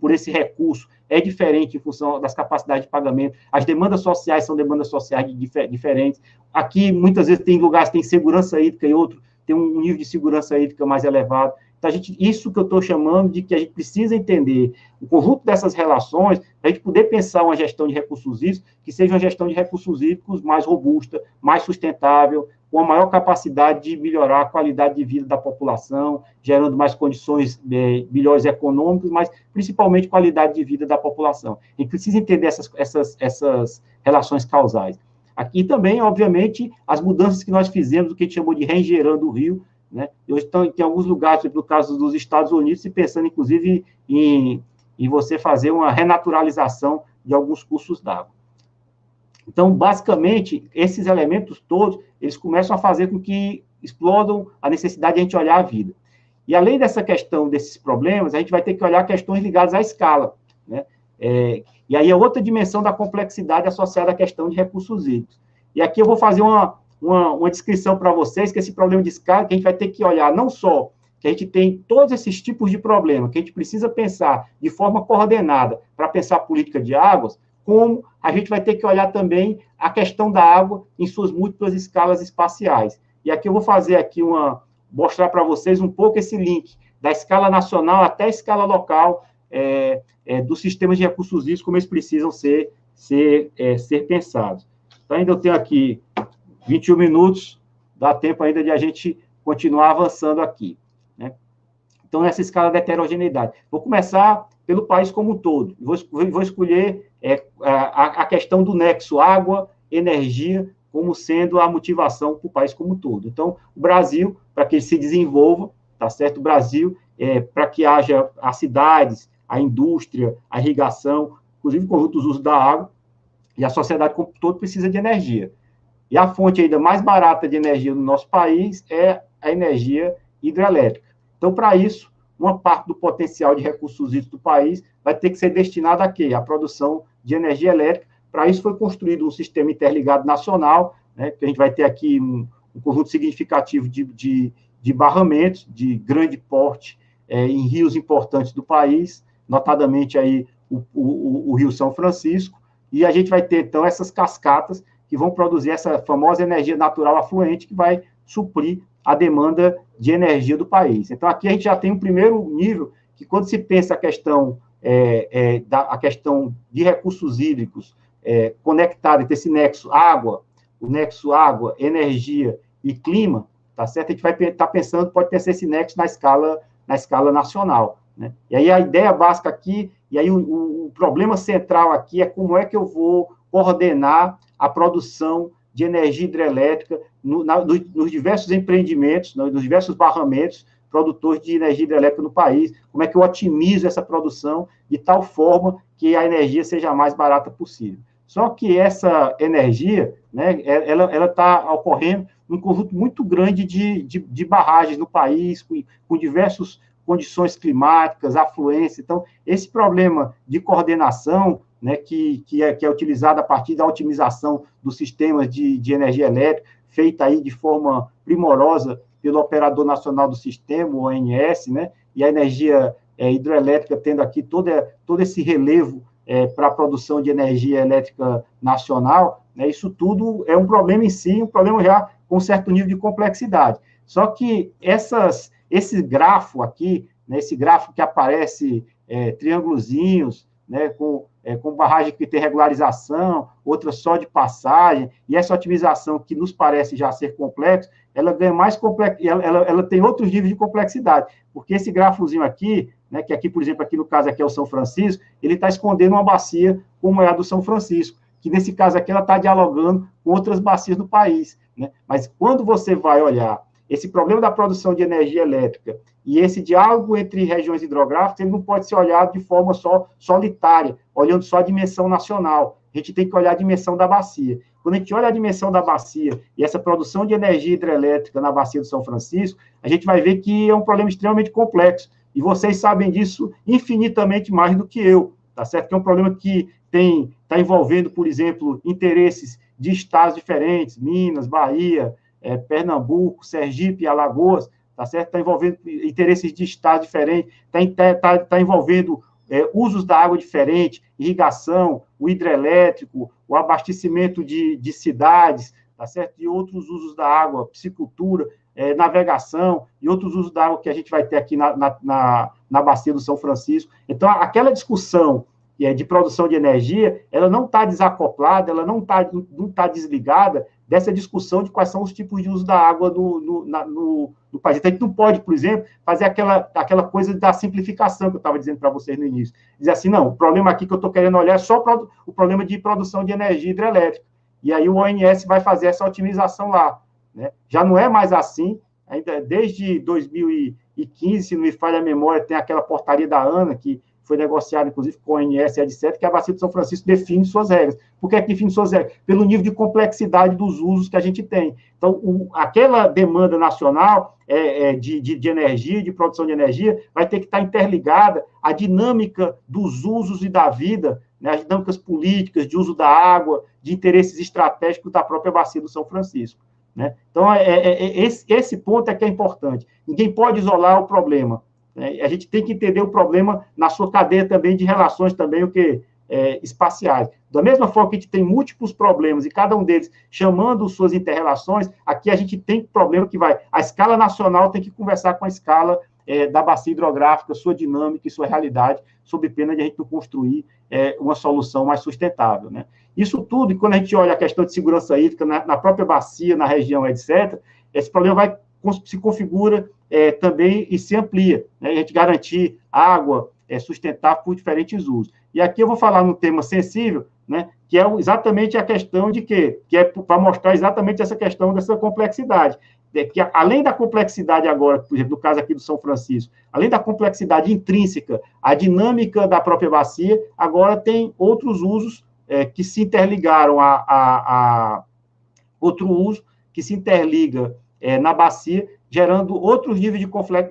Speaker 2: por esse recurso é diferente em função das capacidades de pagamento. As demandas sociais são demandas sociais diferentes. Aqui, muitas vezes, tem lugares que tem segurança hídrica e outro tem um nível de segurança hídrica mais elevado. Então, isso que eu estou chamando de que a gente precisa entender o conjunto dessas relações para a gente poder pensar uma gestão de recursos hídricos que seja uma gestão de recursos hídricos mais robusta, mais sustentável, com a maior capacidade de melhorar a qualidade de vida da população, gerando mais condições melhores econômicas, mas principalmente qualidade de vida da população. A gente precisa entender essas relações causais. Aqui também, obviamente, as mudanças que nós fizemos, o que a gente chamou de reengerando o rio, né? Hoje tem alguns lugares, no caso dos Estados Unidos, se pensando, inclusive, em você fazer uma renaturalização de alguns cursos d'água. Então, basicamente, esses elementos todos, eles começam a fazer com que explodam a necessidade de a gente olhar a vida. E, além dessa questão desses problemas, a gente vai ter que olhar questões ligadas à escala, né? E aí é outra dimensão da complexidade associada à questão de recursos hídricos. E aqui eu vou fazer uma descrição para vocês, que esse problema de escala, que a gente vai ter que olhar não só que a gente tem todos esses tipos de problema, que a gente precisa pensar de forma coordenada para pensar a política de águas, como a gente vai ter que olhar também a questão da água em suas múltiplas escalas espaciais. E aqui eu vou fazer aqui mostrar para vocês um pouco esse link da escala nacional até a escala local dos sistemas de recursos hídricos, como eles precisam ser pensados. Então, ainda eu tenho aqui 21 minutos, dá tempo ainda de a gente continuar avançando aqui, né? Então, nessa escala da heterogeneidade. Vou começar pelo país como um todo. Vou escolher a questão do nexo água, energia, como sendo a motivação para o país como um todo. Então, o Brasil, para que ele se desenvolva, tá certo? O Brasil, para que haja as cidades, a indústria, a irrigação, inclusive o conjunto dos usos da água, e a sociedade como um todo precisa de energia. E a fonte ainda mais barata de energia no nosso país é a energia hidrelétrica. Então, para isso, uma parte do potencial de recursos hídricos do país vai ter que ser destinada a quê? A produção de energia elétrica. Para isso foi construído um sistema interligado nacional, né, que a gente vai ter aqui um conjunto significativo de barramentos de grande porte em rios importantes do país, notadamente aí o Rio São Francisco, e a gente vai ter, então, essas cascatas que vão produzir essa famosa energia natural afluente que vai suprir a demanda de energia do país. Então, aqui a gente já tem um primeiro nível que, quando se pensa a questão, a questão de recursos hídricos conectado entre esse nexo água, o nexo água, energia e clima, tá certo? A gente vai estar pensando, pode pensar esse nexo na escala nacional, né? E aí a ideia básica aqui, e aí o problema central aqui é como é que eu vou coordenar a produção de energia hidrelétrica nos diversos empreendimentos, nos diversos barramentos produtores de energia hidrelétrica no país, como é que eu otimizo essa produção de tal forma que a energia seja a mais barata possível. Só que essa energia, né, ela está ocorrendo num conjunto muito grande de barragens no país, com diversas condições climáticas, afluência. Então, esse problema de coordenação, né, que é utilizado a partir da otimização dos sistemas de energia elétrica, feita aí de forma primorosa pelo Operador Nacional do Sistema, o ONS, né, e a energia hidrelétrica tendo aqui todo esse relevo para a produção de energia elétrica nacional, né, isso tudo é um problema em si, um problema já com certo nível de complexidade. Só que esse grafo aqui, né, esse grafo que aparece triângulozinhos, né, com barragem que tem regularização, outra só de passagem, e essa otimização que nos parece já ser complexa, ela ganha mais complexo, ela tem outros níveis de complexidade, porque esse grafozinho aqui, né, que aqui, por exemplo, aqui no caso aqui é o São Francisco, ele está escondendo uma bacia como é a do São Francisco, que nesse caso aqui ela está dialogando com outras bacias do país, né? Mas quando você vai olhar esse problema da produção de energia elétrica e esse diálogo entre regiões hidrográficas, ele não pode ser olhado de forma só solitária, olhando só a dimensão nacional. A gente tem que olhar a dimensão da bacia. Quando a gente olha a dimensão da bacia e essa produção de energia hidrelétrica na bacia do São Francisco, a gente vai ver que é um problema extremamente complexo. E vocês sabem disso infinitamente mais do que eu, tá certo? Que é um problema que está envolvendo, por exemplo, interesses de estados diferentes, Minas, Bahia, Pernambuco, Sergipe, Alagoas, tá certo? Está envolvendo interesses de estados diferentes, está envolvendo usos da água diferentes, irrigação, o hidrelétrico, o abastecimento de cidades, tá certo? E outros usos da água, piscicultura, navegação e outros usos da água que a gente vai ter aqui na bacia do São Francisco. Então, aquela discussão de produção de energia, ela não está desacoplada, ela não tá desligada dessa discussão de quais são os tipos de uso da água no país. Então, a gente não pode, por exemplo, fazer aquela coisa da simplificação que eu estava dizendo para vocês no início. Dizer assim, não, o problema aqui que eu estou querendo olhar é só o problema de produção de energia hidrelétrica. E aí o ONS vai fazer essa otimização lá, né? Já não é mais assim, ainda desde 2015, se não me falha a memória, tem aquela portaria da ANA, que foi negociado, inclusive, com o ONS, etc., que a bacia do São Francisco define suas regras. Por que define suas regras? Pelo nível de complexidade dos usos que a gente tem. Então, aquela demanda nacional de energia, de produção de energia, vai ter que estar interligada à dinâmica dos usos e da vida, né, as dinâmicas políticas, de uso da água, de interesses estratégicos da própria bacia do São Francisco, né? Então, esse ponto é que é importante. Ninguém pode isolar o problema. A gente tem que entender o problema na sua cadeia também de relações também espaciais. Da mesma forma que a gente tem múltiplos problemas e cada um deles chamando suas interrelações, aqui a gente tem problema que a escala nacional tem que conversar com a escala da bacia hidrográfica, sua dinâmica e sua realidade, sob pena de a gente não construir uma solução mais sustentável, né? Isso tudo, e quando a gente olha a questão de segurança hídrica na própria bacia, na região, etc., esse problema se configura também e se amplia, né? A gente garantir água sustentável por diferentes usos. E aqui eu vou falar num tema sensível, né, que é exatamente a questão de quê? Que é para mostrar exatamente essa questão dessa complexidade. Que além da complexidade agora, por exemplo, no caso aqui do São Francisco, além da complexidade intrínseca, a dinâmica da própria bacia, agora tem outros usos que se interligaram a outro uso, que se interliga na bacia, gerando outros níveis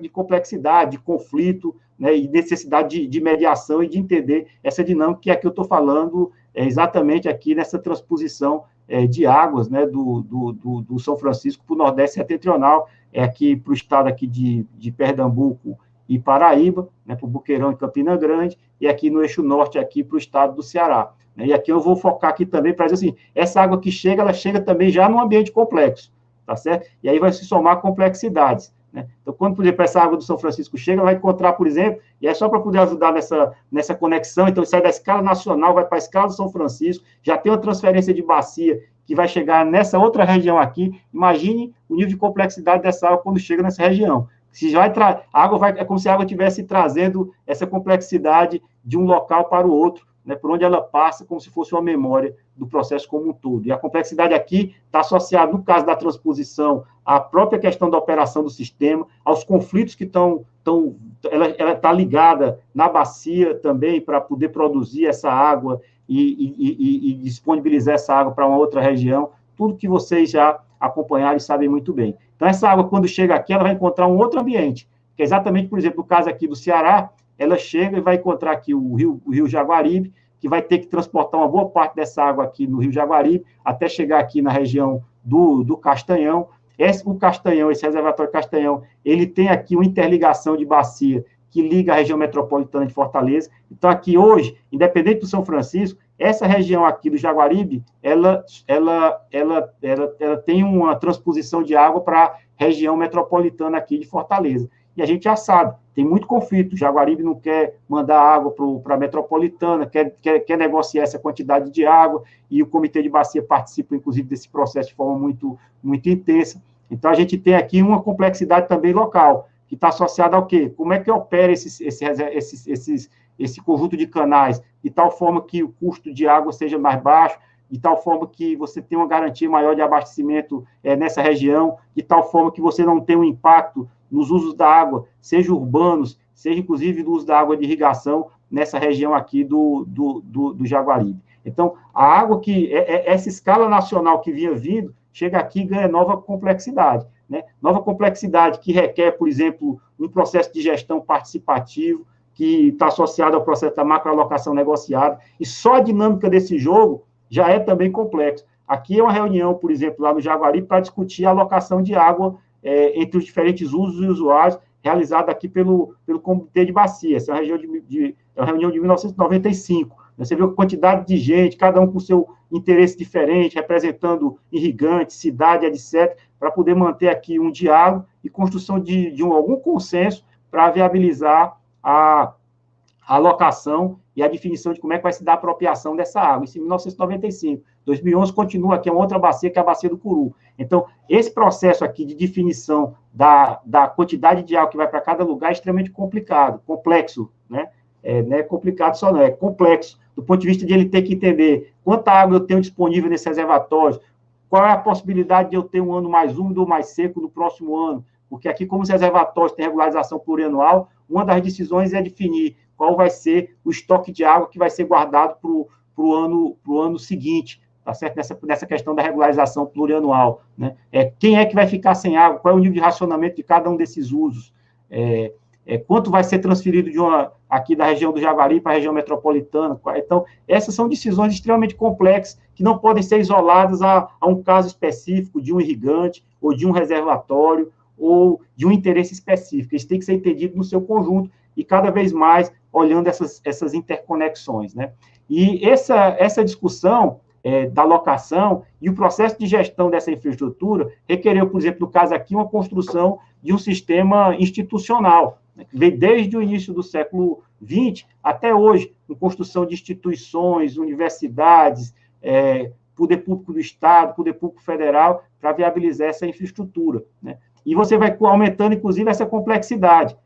Speaker 2: de complexidade, de conflito, né, e necessidade de mediação e de entender essa dinâmica que aqui eu estou falando exatamente aqui nessa transposição de águas, né, do São Francisco para o Nordeste Setentrional, aqui para o estado aqui de Pernambuco e Paraíba, né, para o Boqueirão e Campina Grande, e aqui no eixo norte, aqui para o estado do Ceará. Né, e aqui eu vou focar aqui também para dizer assim, essa água que chega, ela chega também já num ambiente complexo, tá certo? E aí vai se somar complexidades. Né? Então, quando, por exemplo, essa água do São Francisco chega, vai encontrar, por exemplo, e é só para poder ajudar nessa conexão, então sai da escala nacional, vai para a escala do São Francisco, já tem uma transferência de bacia que vai chegar nessa outra região aqui. Imagine o nível de complexidade dessa água quando chega nessa região. Se vai é como se a água estivesse trazendo essa complexidade de um local para o outro, né, por onde ela passa, como se fosse uma memória do processo como um todo. E a complexidade aqui está associada, no caso da transposição, à própria questão da operação do sistema, aos conflitos que ela está ligada na bacia também para poder produzir essa água e disponibilizar essa água para uma outra região, tudo que vocês já acompanharam e sabem muito bem. Então, essa água, quando chega aqui, ela vai encontrar um outro ambiente, que é exatamente, por exemplo, no caso aqui do Ceará, ela chega e vai encontrar aqui o rio Jaguaribe, que vai ter que transportar uma boa parte dessa água aqui no rio Jaguaribe, até chegar aqui na região do Castanhão. O Castanhão, esse reservatório Castanhão, ele tem aqui uma interligação de bacia que liga a região metropolitana de Fortaleza. Então, aqui hoje, independente do São Francisco, essa região aqui do Jaguaribe, ela tem uma transposição de água para a região metropolitana aqui de Fortaleza. E a gente já sabe, tem muito conflito. O Jaguaribe não quer mandar água para a metropolitana, quer negociar essa quantidade de água, e o Comitê de Bacia participa, inclusive, desse processo de forma muito, muito intensa. Então, a gente tem aqui uma complexidade também local, que está associada ao quê? Como é que opera esse conjunto de canais, de tal forma que o custo de água seja mais baixo, de tal forma que você tenha uma garantia maior de abastecimento nessa região, de tal forma que você não tenha um impacto nos usos da água, seja urbanos, seja inclusive no uso da água de irrigação, nessa região aqui do Jaguaribe. Então, a água essa escala nacional que vinha vindo, chega aqui e ganha nova complexidade. Né? Nova complexidade que requer, por exemplo, um processo de gestão participativo, que está associado ao processo da macroalocação negociada, e só a dinâmica desse jogo já é também complexo. Aqui é uma reunião, por exemplo, lá no Jaguaribe, para discutir a alocação de água entre os diferentes usos e usuários, realizada aqui pelo Comitê de Bacia. Essa é uma reunião de 1995. Você vê a quantidade de gente, cada um com seu interesse diferente, representando irrigantes, cidade, etc., para poder manter aqui um diálogo e construção de algum consenso para viabilizar a alocação e a definição de como é que vai se dar a apropriação dessa água. Isso em 1995. 2011 continua aqui, é uma outra bacia, que é a bacia do Curu. Então, esse processo aqui de definição da quantidade de água que vai para cada lugar é extremamente complicado, complexo, né? Não é complicado só não, é complexo, do ponto de vista de ele ter que entender quanta água eu tenho disponível nesse reservatório, qual é a possibilidade de eu ter um ano mais úmido ou mais seco no próximo ano, porque aqui, como os reservatórios têm regularização plurianual, uma das decisões é definir qual vai ser o estoque de água que vai ser guardado para o ano seguinte, tá certo? Nessa questão da regularização plurianual, né? Quem é que vai ficar sem água, qual é o nível de racionamento de cada um desses usos, quanto vai ser transferido aqui da região do Jaguaribe para a região metropolitana. Então, essas são decisões extremamente complexas, que não podem ser isoladas a um caso específico de um irrigante, ou de um reservatório, ou de um interesse específico. Eles têm que ser entendidos no seu conjunto, e cada vez mais olhando essas interconexões, né? E essa discussão da alocação e o processo de gestão dessa infraestrutura requereu, por exemplo, no caso aqui, uma construção de um sistema institucional, né, que veio desde o início do século XX até hoje, com construção de instituições, universidades, poder público do Estado, poder público federal, para viabilizar essa infraestrutura, né? E você vai aumentando, inclusive, essa complexidade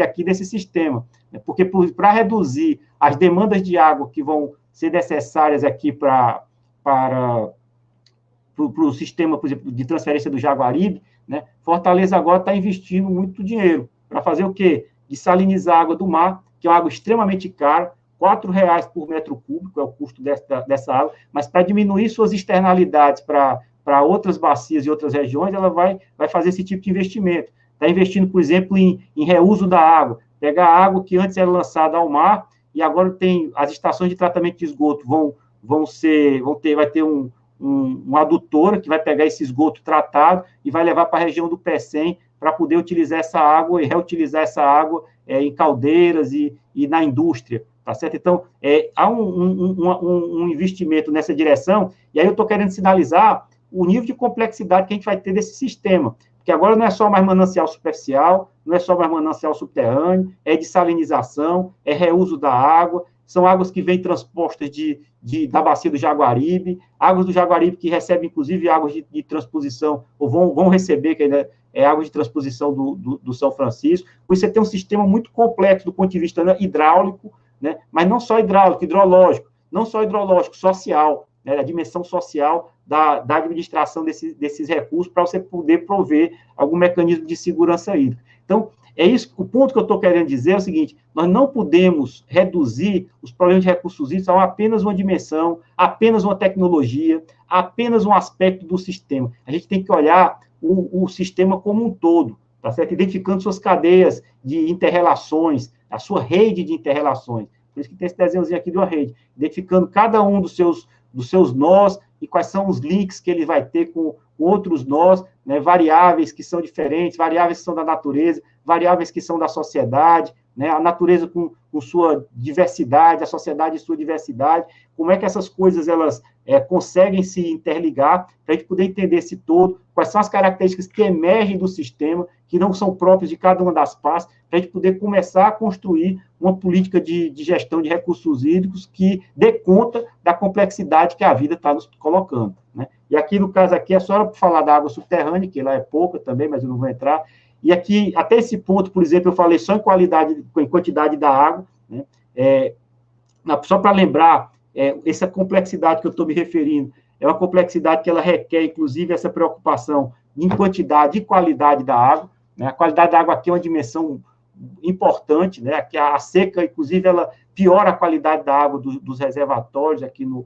Speaker 2: aqui desse sistema, né? Porque para reduzir as demandas de água que vão ser necessárias aqui para o sistema, por exemplo, de transferência do Jaguaribe, né? Fortaleza agora está investindo muito dinheiro para fazer o quê? Dessalinizar a água do mar, que é uma água extremamente cara, R$4 por metro cúbico é o custo dessa água, mas para diminuir suas externalidades para para outras bacias e outras regiões, ela vai fazer esse tipo de investimento. Está investindo, por exemplo, em reuso da água, pegar a água que antes era lançada ao mar, e agora tem as estações de tratamento de esgoto vai ter uma adutora que vai pegar esse esgoto tratado e vai levar para a região do PECEM para poder utilizar essa água e reutilizar essa água em caldeiras e na indústria, tá certo? Então, há um investimento nessa direção, e aí eu estou querendo sinalizar o nível de complexidade que a gente vai ter desse sistema, porque agora não é só mais manancial superficial, não é só mais manancial subterrâneo, é dessalinização, é reuso da água, são águas que vêm transpostas da bacia do Jaguaribe, águas do Jaguaribe que recebem, inclusive, águas de transposição, ou vão receber, que ainda é água de transposição do São Francisco. Você tem um sistema muito complexo do ponto de vista, né, hidráulico, né, mas não só hidráulico, hidrológico, não só hidrológico, social, né, a dimensão social da administração desses recursos para você poder prover algum mecanismo de segurança hídrica. Então, é isso, o ponto que eu estou querendo dizer é o seguinte: nós não podemos reduzir os problemas de recursos hídricos a apenas uma dimensão, apenas uma tecnologia, apenas um aspecto do sistema. A gente tem que olhar o sistema como um todo, tá certo? Identificando suas cadeias de interrelações, a sua rede de interrelações. Por isso que tem esse desenhozinho aqui de uma rede, identificando cada um dos seus nós e quais são os links que ele vai ter com outros nós, né, variáveis que são diferentes, variáveis que são da natureza, variáveis que são da sociedade, né, a natureza com sua diversidade, a sociedade e sua diversidade, como é que essas coisas elas conseguem se interligar para a gente poder entender esse todo, quais são as características que emergem do sistema, que não são próprias de cada uma das partes, para a gente poder começar a construir uma política de gestão de recursos hídricos que dê conta da complexidade que a vida está nos colocando, né? E aqui, no caso aqui, é só para falar da água subterrânea, que lá é pouca também, mas eu não vou entrar. E aqui, até esse ponto, por exemplo, eu falei só em quantidade da água, né? Só para lembrar, essa complexidade que eu estou me referindo, é uma complexidade que ela requer, inclusive, essa preocupação em quantidade e qualidade da água, né? A qualidade da água aqui é uma dimensão importante, né? Aqui a seca, inclusive, ela piora a qualidade da água dos reservatórios aqui no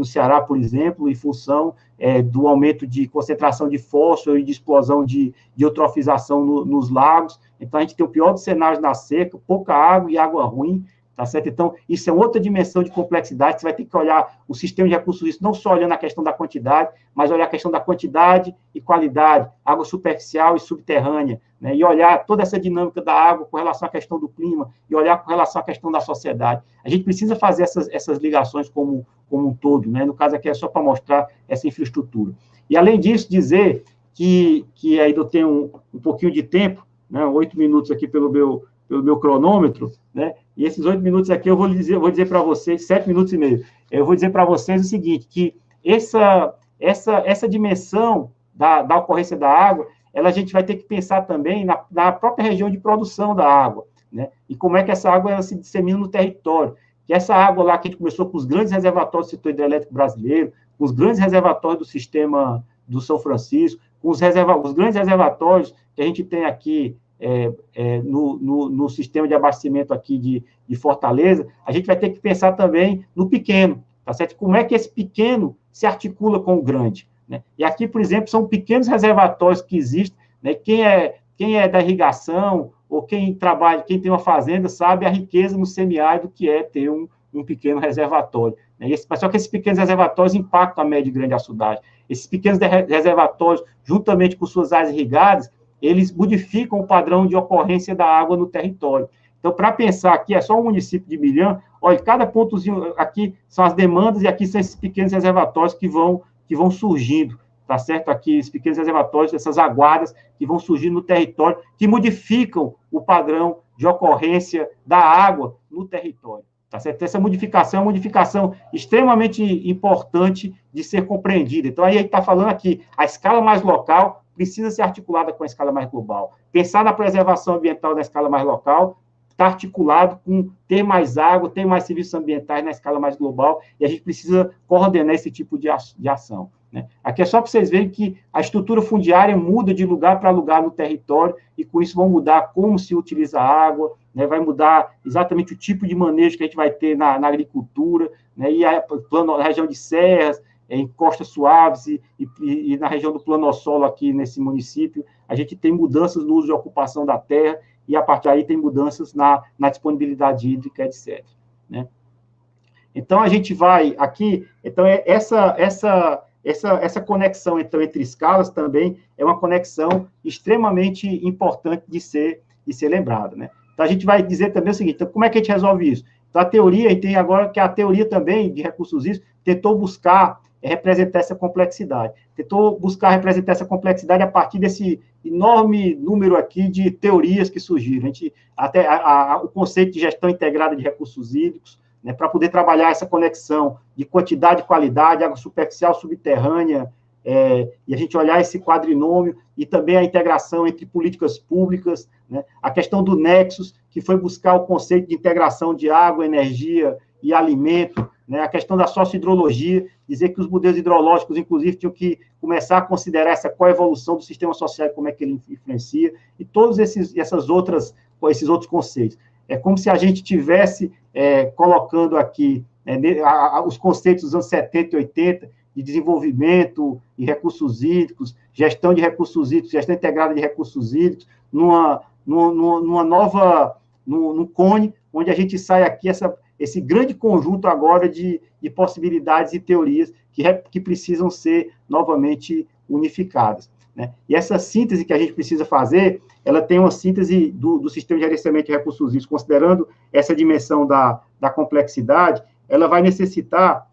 Speaker 2: Ceará, por exemplo, em função do aumento de concentração de fósforo e de explosão de eutrofização nos lagos. Então, a gente tem o pior dos cenários na seca, pouca água e água ruim, tá certo? Então, isso é outra dimensão de complexidade, você vai ter que olhar o sistema de recursos hídricos, não só olhando a questão da quantidade, mas olhar a questão da quantidade e qualidade, água superficial e subterrânea, né? E olhar toda essa dinâmica da água com relação à questão do clima, e olhar com relação à questão da sociedade. A gente precisa fazer essas ligações como um todo, né? No caso aqui é só para mostrar essa infraestrutura. E, além disso, dizer que ainda eu tenho um pouquinho de tempo, né? 8 minutos aqui pelo meu cronômetro, né? E esses 8 minutos aqui eu vou dizer para vocês, 7 minutos e meio, eu vou dizer para vocês o seguinte, que essa dimensão da ocorrência da água, a gente vai ter que pensar também na própria região de produção da água, né? E como é que essa água ela se dissemina no território. Que essa água lá que a gente começou com os grandes reservatórios do setor hidrelétrico brasileiro, com os grandes reservatórios do sistema do São Francisco, com os grandes reservatórios que a gente tem aqui no sistema de abastecimento aqui de Fortaleza, a gente vai ter que pensar também no pequeno, tá certo? Como é que esse pequeno se articula com o grande, né? E aqui, por exemplo, são pequenos reservatórios que existem, né? Quem é da irrigação, ou quem tem uma fazenda, sabe a riqueza no semiárido que é ter um pequeno reservatório, né? Mas só que esses pequenos reservatórios impactam a média e grande açudagem. Esses pequenos reservatórios, juntamente com suas áreas irrigadas, eles modificam o padrão de ocorrência da água no território. Então, para pensar aqui, é só um município de Milhã, olha, cada pontozinho aqui são as demandas e aqui são esses pequenos reservatórios que vão surgindo, tá certo? Aqui, esses pequenos reservatórios, essas aguadas que vão surgindo no território, que modificam o padrão de ocorrência da água no território, tá certo? Essa modificação é uma modificação extremamente importante de ser compreendida. Então, aí a gente está falando aqui, a escala mais local precisa ser articulada com a escala mais global. Pensar na preservação ambiental na escala mais local está articulado com ter mais água, ter mais serviços ambientais na escala mais global, e a gente precisa coordenar esse tipo de ação, né? Aqui é só para vocês verem que a estrutura fundiária muda de lugar para lugar no território, e com isso vão mudar como se utiliza a água, né? Vai mudar exatamente o tipo de manejo que a gente vai ter na agricultura, né? E a região de serras, em Costas Suaves e na região do Planossolo, aqui nesse município, a gente tem mudanças no uso de ocupação da terra, e a partir daí tem mudanças na disponibilidade hídrica, etc. Né? Então, a gente vai aqui, então, essa conexão então, entre escalas também é uma conexão extremamente importante de ser lembrada, né? Então, a gente vai dizer também o seguinte, então, como é que a gente resolve isso? Então, a teoria, e tem agora que a teoria também de recursos hídricos tentou buscar representar essa complexidade, tentou buscar representar essa complexidade a partir desse enorme número aqui de teorias que surgiram. A gente, até o conceito de gestão integrada de recursos hídricos, né, para poder trabalhar essa conexão de quantidade e qualidade, água superficial, subterrânea, e a gente olhar esse quadrinômio, e também a integração entre políticas públicas, né, a questão do nexus, que foi buscar o conceito de integração de água, energia e alimento, né, a questão da sociohidrologia, dizer que os modelos hidrológicos, inclusive, tinham que começar a considerar essa coevolução do sistema social e como é que ele influencia, e todos esses outros conceitos. É como se a gente tivesse colocando aqui os conceitos dos anos 70 e 80, de desenvolvimento e recursos hídricos, gestão de recursos hídricos, gestão integrada de recursos hídricos, num cone, onde a gente sai aqui esse grande conjunto agora de possibilidades e teorias que precisam ser novamente unificadas, né? E essa síntese que a gente precisa fazer, ela tem uma síntese do sistema de gerenciamento de recursos hídricos, considerando essa dimensão da complexidade, ela vai necessitar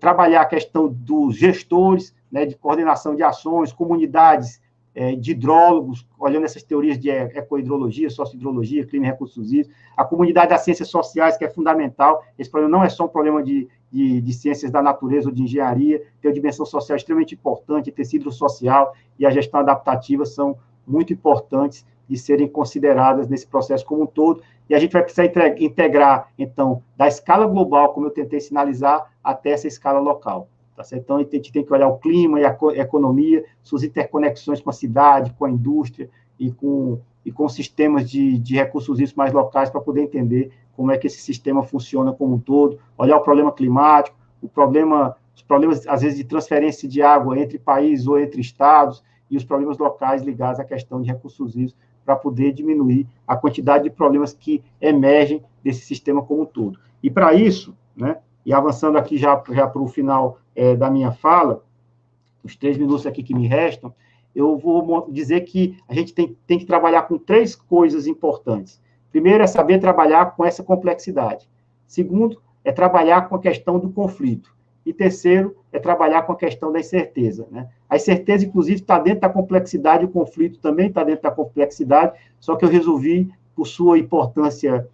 Speaker 2: trabalhar a questão dos gestores, né, de coordenação de ações, comunidades de hidrólogos, olhando essas teorias de ecohidrologia, sociohidrologia, clima e recursos hídricos, a comunidade das ciências sociais, que é fundamental. Esse problema não é só um problema de ciências da natureza ou de engenharia, tem uma dimensão social extremamente importante, tecido social e a gestão adaptativa são muito importantes de serem consideradas nesse processo como um todo, e a gente vai precisar integrar, então, da escala global, como eu tentei sinalizar, até essa escala local. Tá certo? Então, a gente tem que olhar o clima e a economia, suas interconexões com a cidade, com a indústria e com sistemas de recursos hídricos mais locais para poder entender como é que esse sistema funciona como um todo, olhar o problema climático, os problemas, às vezes, de transferência de água entre países ou entre estados e os problemas locais ligados à questão de recursos hídricos para poder diminuir a quantidade de problemas que emergem desse sistema como um todo. E, para isso, né, e avançando aqui já para o final da minha fala, os 3 minutos aqui que me restam, eu vou dizer que a gente tem que trabalhar com 3 coisas importantes. Primeiro é saber trabalhar com essa complexidade. Segundo, é trabalhar com a questão do conflito. E terceiro, é trabalhar com a questão da incerteza, né? A incerteza, inclusive, está dentro da complexidade, o conflito também está dentro da complexidade, só que eu resolvi, por sua importância,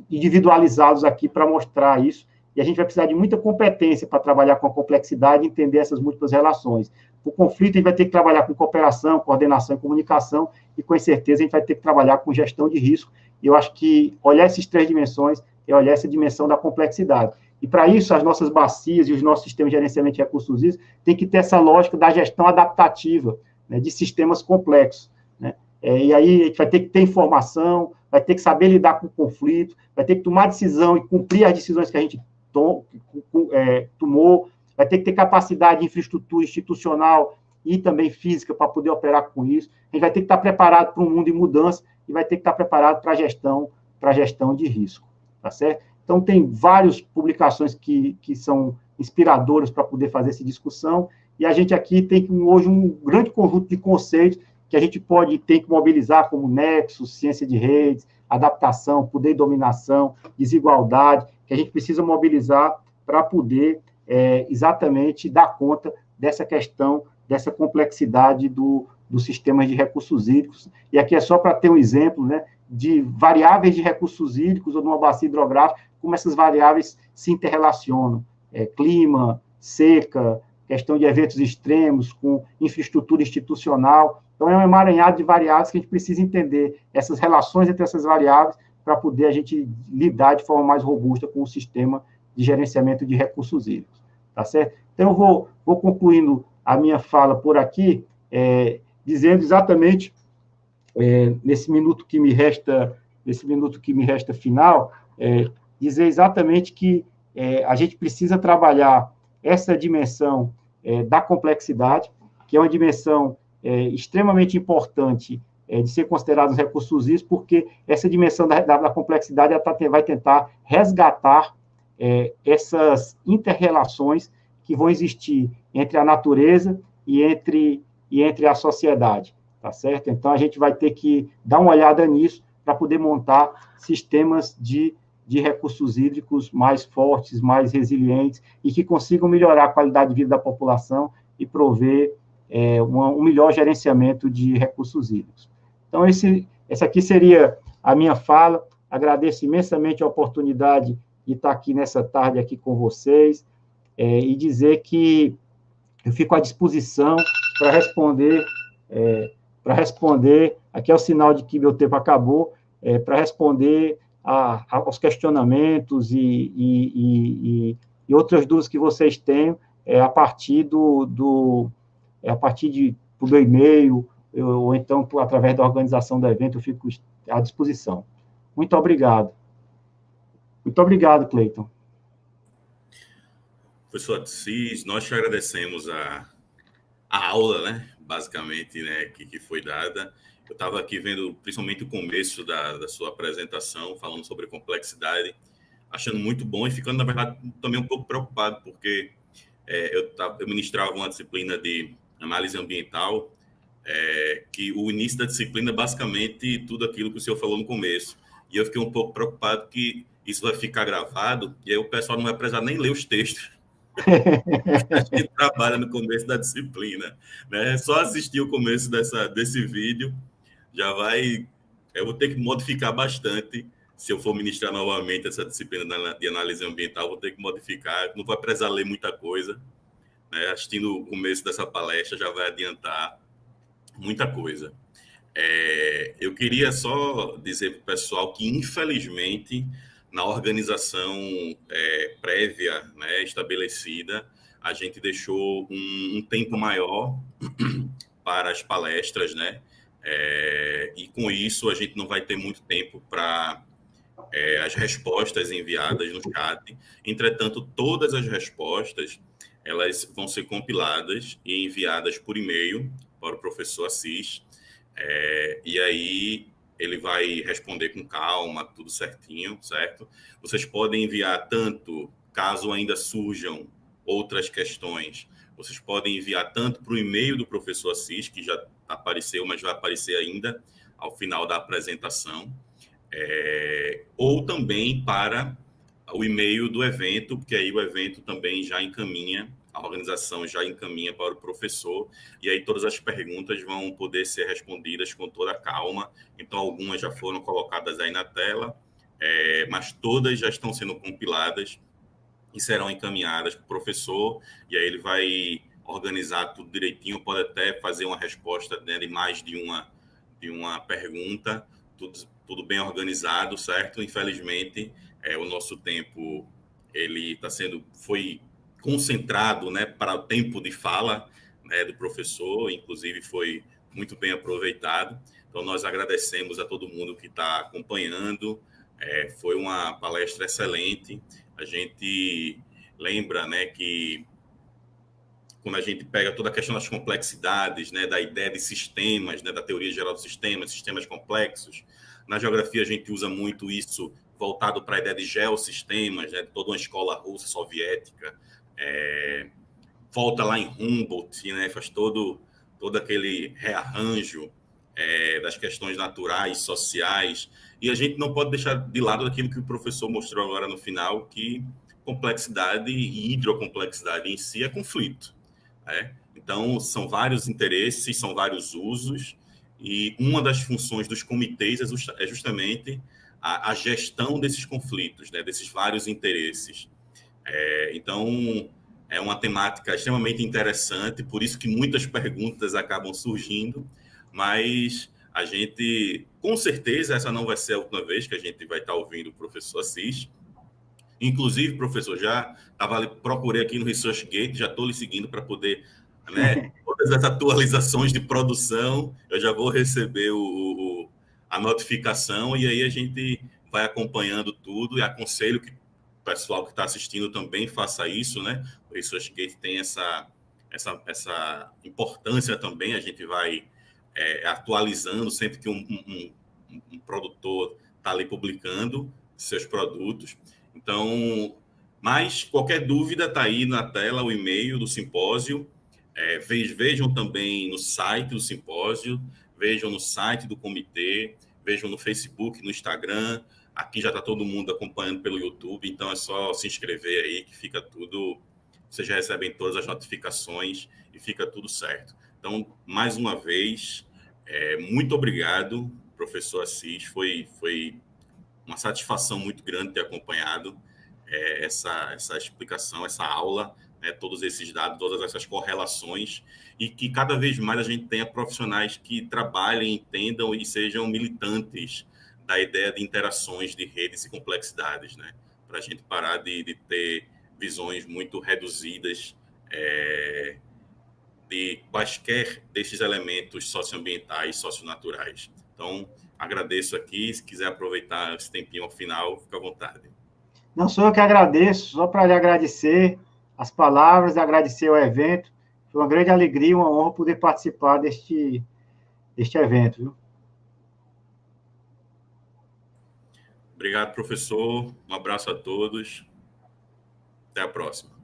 Speaker 2: individualizados aqui para mostrar isso, e a gente vai precisar de muita competência para trabalhar com a complexidade e entender essas múltiplas relações. O conflito, a gente vai ter que trabalhar com cooperação, coordenação e comunicação, e com certeza a gente vai ter que trabalhar com gestão de risco, e eu acho que olhar essas 3 dimensões é olhar essa dimensão da complexidade. E, para isso, as nossas bacias e os nossos sistemas de gerenciamento de recursos hídricos têm que ter essa lógica da gestão adaptativa, né, de sistemas complexos, né? E aí a gente vai ter que ter informação, vai ter que saber lidar com o conflito, vai ter que tomar decisão e cumprir as decisões que a gente tomou, vai ter que ter capacidade de infraestrutura institucional e também física para poder operar com isso. A gente vai ter que estar preparado para um mundo em mudança e vai ter que estar preparado para a gestão de risco, tá certo? Então, tem várias publicações que são inspiradoras para poder fazer essa discussão, e a gente aqui tem hoje um grande conjunto de conceitos que a gente tem que mobilizar, como nexo, ciência de redes, adaptação, poder e dominação, desigualdade, que a gente precisa mobilizar para poder exatamente dar conta dessa questão, dessa complexidade dos sistemas de recursos hídricos. E aqui é só para ter um exemplo, né, de variáveis de recursos hídricos ou de uma bacia hidrográfica, como essas variáveis se interrelacionam. Clima, seca, questão de eventos extremos, com infraestrutura institucional. Então, é um emaranhado de variáveis que a gente precisa entender essas relações entre essas variáveis para poder a gente lidar de forma mais robusta com o sistema de gerenciamento de recursos hídricos. Tá certo? Então, eu vou concluindo a minha fala por aqui, dizendo exatamente, nesse minuto que me resta final, dizer exatamente que a gente precisa trabalhar essa dimensão da complexidade, que é uma dimensão extremamente importante de ser considerado os recursos hídricos, porque essa dimensão da complexidade vai tentar resgatar essas inter-relações que vão existir entre a natureza e entre a sociedade, tá certo? Então, a gente vai ter que dar uma olhada nisso para poder montar sistemas de recursos hídricos mais fortes, mais resilientes e que consigam melhorar a qualidade de vida da população e prover um melhor gerenciamento de recursos hídricos. Então, essa aqui seria a minha fala. Agradeço imensamente a oportunidade de estar aqui nessa tarde aqui com vocês e dizer que eu fico à disposição para responder, aqui é o sinal de que meu tempo acabou, para responder aos questionamentos e outras dúvidas que vocês tenham a partir do meu e-mail, ou então através da organização do evento, eu fico à disposição. Muito obrigado. Muito obrigado, Cleiton.
Speaker 1: Professor Assis, nós te agradecemos a aula, né, basicamente, né, que foi dada. Eu estava aqui vendo principalmente o começo da sua apresentação, falando sobre complexidade, achando muito bom e ficando, na verdade, também um pouco preocupado, porque eu ministrava uma disciplina de análise ambiental, que o início da disciplina é basicamente tudo aquilo que o senhor falou no começo. E eu fiquei um pouco preocupado que isso vai ficar gravado, e aí o pessoal não vai precisar nem ler os textos. A gente trabalha no começo da disciplina, né? Só assistir o começo desse vídeo já vai. Eu vou ter que modificar bastante. Se eu for ministrar novamente essa disciplina de análise ambiental, vou ter que modificar. Não vai precisar ler muita coisa, né? Assistindo o começo dessa palestra já vai adiantar muita coisa. Eu queria só dizer para o pessoal que, infelizmente, na organização prévia, né, estabelecida, a gente deixou um tempo maior para as palestras, né? E com isso a gente não vai ter muito tempo para as respostas enviadas no chat. Entretanto, todas as respostas elas vão ser compiladas e enviadas por e-mail para o professor Assis. E aí ele vai responder com calma, tudo certinho, certo? Vocês podem enviar tanto, caso ainda surjam outras questões, vocês podem enviar tanto para o e-mail do professor Assis, que já apareceu, mas vai aparecer ainda ao final da apresentação, ou também para o e-mail do evento, porque aí o evento também já encaminha, a organização já encaminha para o professor, e aí todas as perguntas vão poder ser respondidas com toda a calma. Então, algumas já foram colocadas aí na tela, mas todas já estão sendo compiladas e serão encaminhadas para o professor, e aí ele vai organizar tudo direitinho, pode até fazer uma resposta, né, de mais de uma pergunta, tudo bem organizado, certo? Infelizmente, o nosso tempo ele foi concentrado, né, para o tempo de fala, né, do professor, inclusive foi muito bem aproveitado. Então, nós agradecemos a todo mundo que está acompanhando. Foi uma palestra excelente. A gente lembra, né, que quando a gente pega toda a questão das complexidades, né, da ideia de sistemas, né, da teoria geral dos sistemas complexos, na geografia a gente usa muito isso voltado para a ideia de geossistemas, né, de toda uma escola russa, soviética, volta lá em Humboldt, né, faz todo aquele rearranjo das questões naturais, sociais, e a gente não pode deixar de lado aquilo que o professor mostrou agora no final, que complexidade e hidrocomplexidade em si é conflito. Então, são vários interesses, são vários usos, e uma das funções dos comitês é justamente a gestão desses conflitos, né, desses vários interesses. Então, é uma temática extremamente interessante, por isso que muitas perguntas acabam surgindo, mas a gente, com certeza, essa não vai ser a última vez que a gente vai estar ouvindo o professor Assis. Inclusive, professor, procurei aqui no ResearchGate, já estou lhe seguindo para poder, né, todas as atualizações de produção, eu já vou receber a notificação, e aí a gente vai acompanhando tudo, e aconselho que pessoal que está assistindo também faça isso, né? O ResearchGate tem essa importância também, a gente vai atualizando sempre que um produtor está ali publicando seus produtos. Então, mas qualquer dúvida está aí na tela, o e-mail do simpósio. Vejam também no site do simpósio, vejam no site do comitê, vejam no Facebook, no Instagram. Aqui já está todo mundo acompanhando pelo YouTube, então é só se inscrever aí que fica tudo, vocês já recebem todas as notificações e fica tudo certo. Então, mais uma vez, muito obrigado, professor Assis, foi uma satisfação muito grande ter acompanhado essa explicação, essa aula, né, todos esses dados, todas essas correlações, e que cada vez mais a gente tenha profissionais que trabalhem, entendam e sejam militantes da ideia de interações de redes e complexidades, né, para a gente parar de ter visões muito reduzidas de quaisquer desses elementos socioambientais, socionaturais. Então, agradeço aqui, se quiser aproveitar esse tempinho ao final, fica à vontade.
Speaker 2: Não sou eu que agradeço, só para lhe agradecer as palavras, agradecer o evento. Foi uma grande alegria, uma honra poder participar deste evento. Viu?
Speaker 1: Obrigado, professor. Um abraço a todos. Até a próxima.